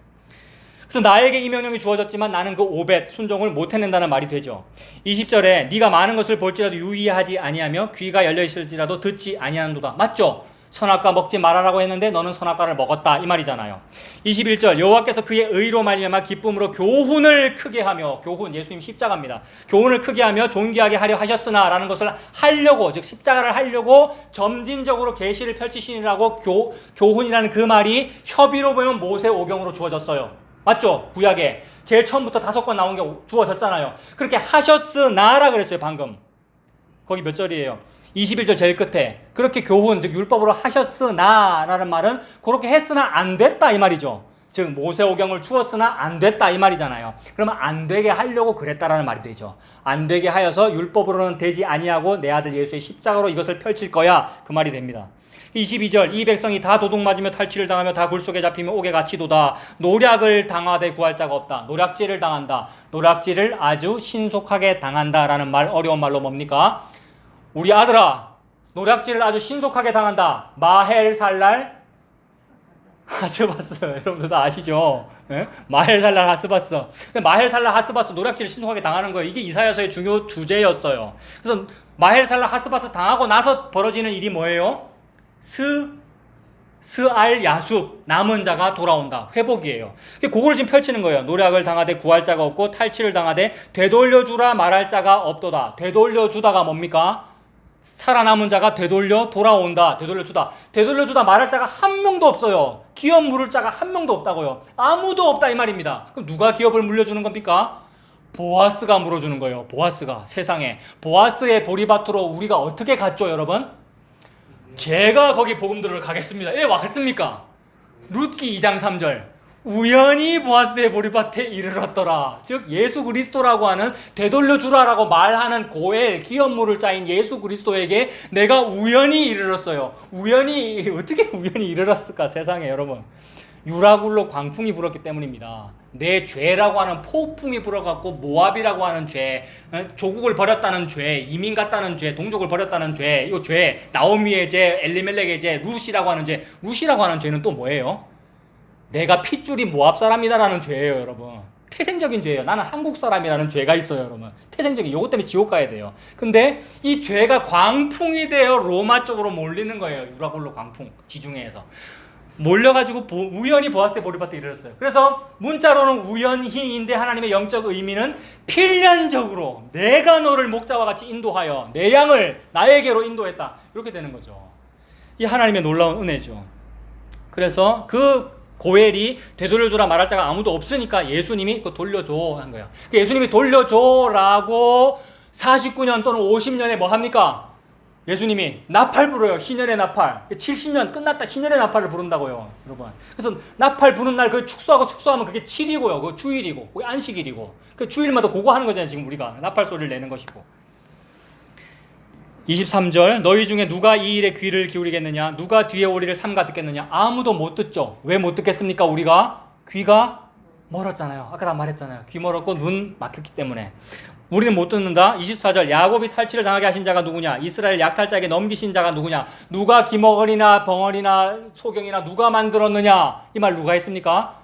Speaker 1: 그래서 나에게 이 명령이 주어졌지만 나는 그 오벳 순종을 못 해낸다는 말이 되죠. 20절에 네가 많은 것을 볼지라도 유의하지 아니하며 귀가 열려 있을지라도 듣지 아니하는도다. 맞죠? 선악과 먹지 말아라고 했는데 너는 선악과를 먹었다 이 말이잖아요. 21절 여호와께서 그의 의로 말미암아 기쁨으로 교훈을 크게 하며, 교훈 예수님 십자가입니다. 교훈을 크게 하며 존귀하게 하려 하셨으나 라는 것을 하려고, 즉 십자가를 하려고 점진적으로 계시를 펼치시니라고 교훈이라는 그 말이 협의로 보면 모세오경으로 주어졌어요. 맞죠? 구약에 제일 처음부터 5권 나온 게 주어졌잖아요. 그렇게 하셨으나라 그랬어요 방금. 거기 몇 절이에요? 21절 제일 끝에 그렇게 교훈, 즉 율법으로 하셨으나 라는 말은 그렇게 했으나 안 됐다 이 말이죠. 즉 모세오경을 주었으나 안 됐다 이 말이잖아요. 그러면 안 되게 하려고 그랬다라는 말이 되죠. 안 되게 하여서 율법으로는 되지 아니하고 내 아들 예수의 십자가로 이것을 펼칠 거야 그 말이 됩니다. 22절 이 백성이 다 도둑맞으며 탈취를 당하며 다 굴속에 잡히며 옥에 갇히도다. 노략을 당하되 구할 자가 없다. 노략질을 당한다. 노략질을 아주 신속하게 당한다라는 말, 어려운 말로 뭡니까? 우리 아들아 노략질을 아주 신속하게 당한다. 마헬살랄 하스바스. 여러분들 다 아시죠? 네? 마헬살랄 하스바스. 마헬살랄 하스바스 노략질을 신속하게 당하는 거예요. 이게 이사야서의 중요 주제였어요. 그래서 마헬살랄 하스바스 당하고 나서 벌어지는 일이 뭐예요? 스알 야숲 남은 자가 돌아온다. 회복이에요. 그걸 지금 펼치는 거예요. 노략을 당하되 구할 자가 없고 탈취를 당하되 되돌려주라 말할 자가 없도다. 되돌려주다가 뭡니까? 살아남은 자가 되돌려 돌아온다. 되돌려주다 말할 자가 한 명도 없어요. 기업 물을 자가 한 명도 없다고요. 아무도 없다 이 말입니다. 그럼 누가 기업을 물려주는 겁니까? 보아스가 물어주는 거예요. 보아스가. 세상에 보아스의 보리밭으로 우리가 어떻게 갔죠 여러분? 제가 거기 복음들을 가겠습니다. 예, 왔습니까? 룻기 2장 3절 우연히 보아스의 보리밭에 이르렀더라. 즉 예수 그리스도라고 하는 되돌려주라라고 말하는 고엘 기업물을 짜인 예수 그리스도에게 내가 우연히 이르렀어요. 우연히 어떻게 우연히 이르렀을까 세상에 여러분. 유라굴로 광풍이 불었기 때문입니다. 내 죄라고 하는 폭풍이 불어갖고 모압이라고 하는 죄, 조국을 버렸다는 죄, 이민 갔다는 죄, 동족을 버렸다는 죄, 이 죄, 나오미의 죄, 엘리멜렉의 죄, 룻이라고 하는 죄. 룻이라고 하는 죄는 또 뭐예요? 내가 핏줄이 모압 사람이다라는 죄예요, 여러분. 태생적인 죄예요. 나는 한국 사람이라는 죄가 있어요, 여러분. 태생적인, 요것 때문에 지옥 가야 돼요. 근데 이 죄가 광풍이 되어 로마 쪽으로 몰리는 거예요. 유라굴로 광풍, 지중해에서. 몰려가지고 우연히 보아스의 보리밭에 이르렀어요. 그래서 문자로는 우연히인데 하나님의 영적 의미는 필연적으로 내가 너를 목자와 같이 인도하여 내 양을 나에게로 인도했다. 이렇게 되는 거죠. 이 하나님의 놀라운 은혜죠. 그래서 그 고엘이 되돌려주라 말할 자가 아무도 없으니까 예수님이 그거 돌려줘 한 거예요. 예수님이 돌려줘라고 49년 또는 50년에 뭐 합니까? 예수님이 나팔 불어요. 희년의 나팔. 70년 끝났다 희년의 나팔을 부른다고요, 여러분. 그래서 나팔 부는 날 그 축소하면 그게 7이고요. 그 주일이고, 그게 안식일이고. 그 주일마다 그거 하는 거잖아요, 지금 우리가. 나팔 소리를 내는 것이고. 23절 너희 중에 누가 이 일에 귀를 기울이겠느냐? 누가 뒤에 오리를 삼가 듣겠느냐? 아무도 못 듣죠. 왜 못 듣겠습니까? 우리가 귀가 멀었잖아요. 아까 다 말했잖아요. 귀 멀었고 눈 막혔기 때문에. 우리는 못 듣는다. 24절 야곱이 탈취를 당하게 하신 자가 누구냐? 이스라엘 약탈자에게 넘기신 자가 누구냐? 누가 기머거리나 벙어리나 소경이나 누가 만들었느냐? 이 말 누가 했습니까?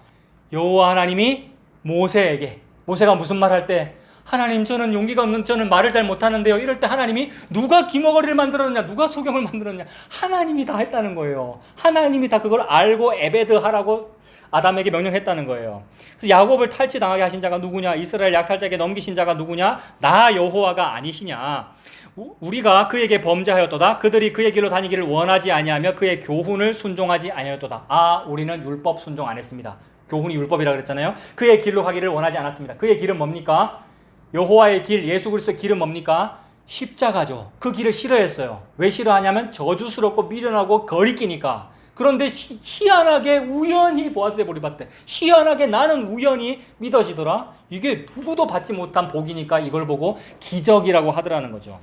Speaker 1: 여호와 하나님이 모세에게. 모세가 무슨 말 할 때? 하나님 저는 용기가 없는 저는 말을 잘 못하는데요. 이럴 때 하나님이 누가 기머거리를 만들었느냐? 누가 소경을 만들었느냐? 하나님이 다 했다는 거예요. 하나님이 다 그걸 알고 에베드 하라고 아담에게 명령했다는 거예요. 그래서 야곱을 탈취당하게 하신 자가 누구냐? 이스라엘 약탈자에게 넘기신 자가 누구냐? 나 여호와가 아니시냐? 우리가 그에게 범죄하였도다. 그들이 그의 길로 다니기를 원하지 아니하며 그의 교훈을 순종하지 아니하였도다. 아, 우리는 율법 순종 안 했습니다. 교훈이 율법이라 그랬잖아요. 그의 길로 가기를 원하지 않았습니다. 그의 길은 뭡니까? 여호와의 길, 예수 그리스도의 길은 뭡니까? 십자가죠. 그 길을 싫어했어요. 왜 싫어하냐면 저주스럽고 미련하고 거리끼니까. 그런데 희한하게 우연히 보아스의 보리밭에 희한하게 나는 우연히 믿어지더라. 이게 누구도 받지 못한 복이니까 이걸 보고 기적이라고 하더라는 거죠.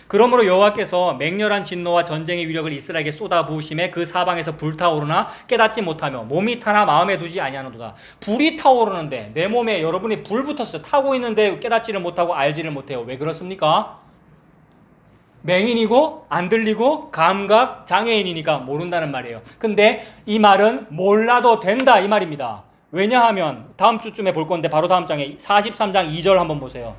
Speaker 1: 그러므로 여호와께서 맹렬한 진노와 전쟁의 위력을 이스라엘에게 쏟아 부으심에 그 사방에서 불타오르나 깨닫지 못하며 몸이 타나 마음에 두지 아니하노도다. 불이 타오르는데 내 몸에 여러분이 불 붙었어요. 타고 있는데 깨닫지를 못하고 알지를 못해요. 왜 그렇습니까? 맹인이고 안 들리고 감각 장애인이니까 모른다는 말이에요. 근데 이 말은 몰라도 된다 이 말입니다. 왜냐하면 다음 주쯤에 볼 건데 바로 다음 장에 43장 2절 한번 보세요.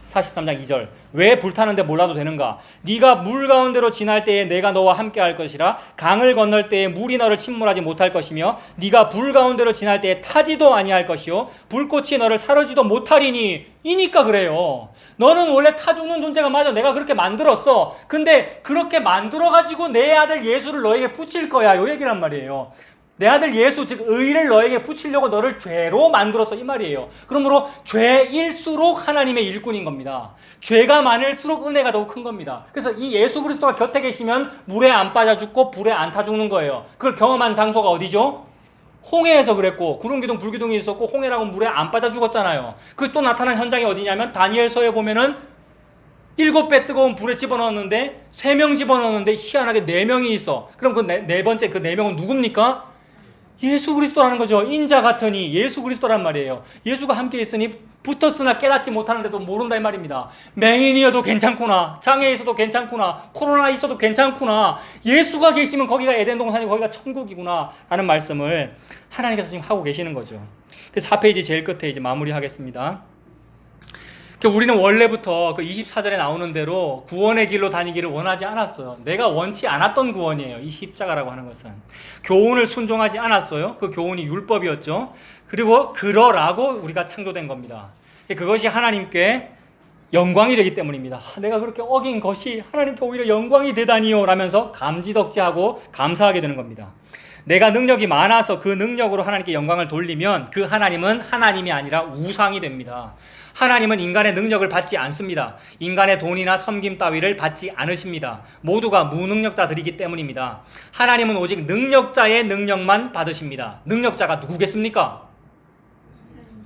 Speaker 1: 43장 2절 왜 불타는데 몰라도 되는가? 네가 물 가운데로 지날 때에 내가 너와 함께 할 것이라 강을 건널 때에 물이 너를 침몰하지 못할 것이며 네가 불 가운데로 지날 때에 타지도 아니할 것이요 불꽃이 너를 사르지도 못하리니 이니까 그래요. 너는 원래 타 죽는 존재가 맞아. 내가 그렇게 만들었어. 근데 그렇게 만들어가지고 내 아들 예수를 너에게 붙일 거야. 요 얘기란 말이에요. 내 아들 예수 즉 의를 너에게 붙이려고 너를 죄로 만들었어 이 말이에요. 그러므로 죄일수록 하나님의 일꾼인 겁니다. 죄가 많을수록 은혜가 더욱 큰 겁니다. 그래서 이 예수 그리스도가 곁에 계시면 물에 안 빠져 죽고 불에 안 타 죽는 거예요. 그걸 경험한 장소가 어디죠? 홍해에서 그랬고 구름기둥 불기둥이 있었고 홍해라고 물에 안 빠져 죽었잖아요. 그 또 나타난 현장이 어디냐면 다니엘서에 보면은 7배 뜨거운 불에 집어넣었는데 3명 집어넣었는데 희한하게 4명이 있어. 그럼 그 네 번째 그 4명은 누굽니까? 예수 그리스도라는 거죠. 인자 같으니 예수 그리스도란 말이에요. 예수가 함께 있으니 붙었으나 깨닫지 못하는데도 모른다 이 말입니다. 맹인이어도 괜찮구나. 장애에 있어도 괜찮구나. 코로나 있어도 괜찮구나. 예수가 계시면 거기가 에덴 동산이고 거기가 천국이구나 하는 말씀을 하나님께서 지금 하고 계시는 거죠. 그래서 4페이지 제일 끝에 이제 마무리하겠습니다. 우리는 원래부터 그 24절에 나오는 대로 구원의 길로 다니기를 원하지 않았어요. 내가 원치 않았던 구원이에요. 이 십자가라고 하는 것은. 교훈을 순종하지 않았어요. 그 교훈이 율법이었죠. 그리고 그러라고 우리가 창조된 겁니다. 그것이 하나님께 영광이 되기 때문입니다. 내가 그렇게 어긴 것이 하나님께 오히려 영광이 되다니요 라면서 감지덕지하고 감사하게 되는 겁니다. 내가 능력이 많아서 그 능력으로 하나님께 영광을 돌리면 그 하나님은 하나님이 아니라 우상이 됩니다. 하나님은 인간의 능력을 받지 않습니다. 인간의 돈이나 섬김 따위를 받지 않으십니다. 모두가 무능력자들이기 때문입니다. 하나님은 오직 능력자의 능력만 받으십니다. 능력자가 누구겠습니까?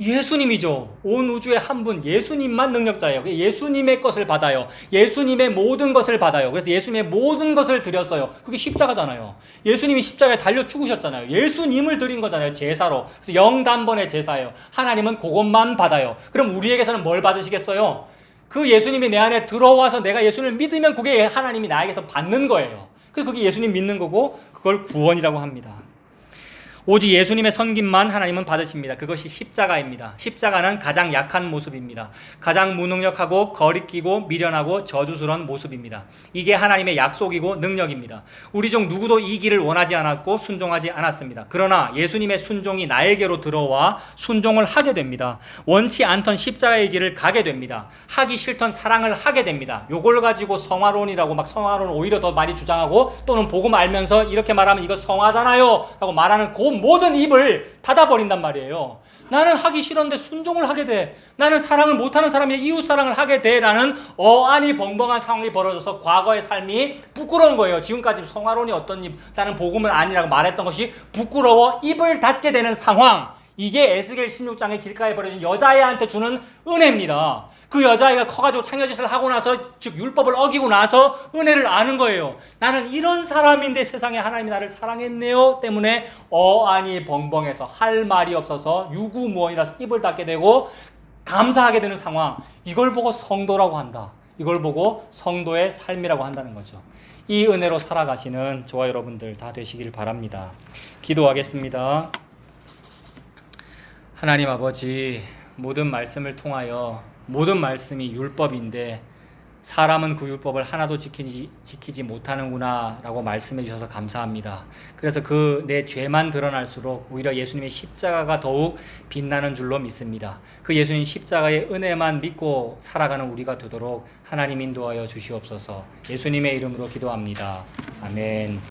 Speaker 1: 예수님이죠. 온 우주의 한 분, 예수님만 능력자예요. 예수님의 것을 받아요. 예수님의 모든 것을 받아요. 그래서 예수님의 모든 것을 드렸어요. 그게 십자가잖아요. 예수님이 십자가에 달려 죽으셨잖아요. 예수님을 드린 거잖아요. 제사로. 그래서 영단번의 제사예요. 하나님은 그것만 받아요. 그럼 우리에게서는 뭘 받으시겠어요? 그 예수님이 내 안에 들어와서 내가 예수님을 믿으면 그게 하나님이 나에게서 받는 거예요. 그래서 그게 예수님 믿는 거고 그걸 구원이라고 합니다. 오직 예수님의 섬김만 하나님은 받으십니다. 그것이 십자가입니다. 십자가는 가장 약한 모습입니다. 가장 무능력하고 거리끼고 미련하고 저주스러운 모습입니다. 이게 하나님의 약속이고 능력입니다. 우리 중 누구도 이 길을 원하지 않았고 순종하지 않았습니다. 그러나 예수님의 순종이 나에게로 들어와 순종을 하게 됩니다. 원치 않던 십자가의 길을 가게 됩니다. 하기 싫던 사랑을 하게 됩니다. 요걸 가지고 성화론이라고 막 성화론을 오히려 더 많이 주장하고 또는 복음 알면서 이렇게 말하면 이거 성화잖아요 라고 말하는 그 모든 입을 닫아버린단 말이에요. 나는 하기 싫었는데 순종을 하게 돼. 나는 사랑을 못하는 사람이 이웃사랑을 하게 돼. 라는 어안이 벙벙한 상황이 벌어져서 과거의 삶이 부끄러운 거예요. 지금까지 성화론이 어떤 입, 나는 복음은 아니라고 말했던 것이 부끄러워 입을 닫게 되는 상황. 이게 에스겔 16장의 길가에 버려진 여자애한테 주는 은혜입니다. 그 여자아이가 커가지고 창녀짓을 하고 나서 즉 율법을 어기고 나서 은혜를 아는 거예요. 나는 이런 사람인데 세상에 하나님이 나를 사랑했네요 때문에 어안이 벙벙해서 할 말이 없어서 유구무원이라서 입을 닫게 되고 감사하게 되는 상황. 이걸 보고 성도라고 한다. 이걸 보고 성도의 삶이라고 한다는 거죠. 이 은혜로 살아가시는 저와 여러분들 다 되시길 바랍니다. 기도하겠습니다. 하나님 아버지, 모든 말씀을 통하여 모든 말씀이 율법인데 사람은 그 율법을 하나도 지키지 못하는구나 라고 말씀해 주셔서 감사합니다. 그래서 그 내 죄만 드러날수록 오히려 예수님의 십자가가 더욱 빛나는 줄로 믿습니다. 그 예수님 십자가의 은혜만 믿고 살아가는 우리가 되도록 하나님 인도하여 주시옵소서. 예수님의 이름으로 기도합니다. 아멘.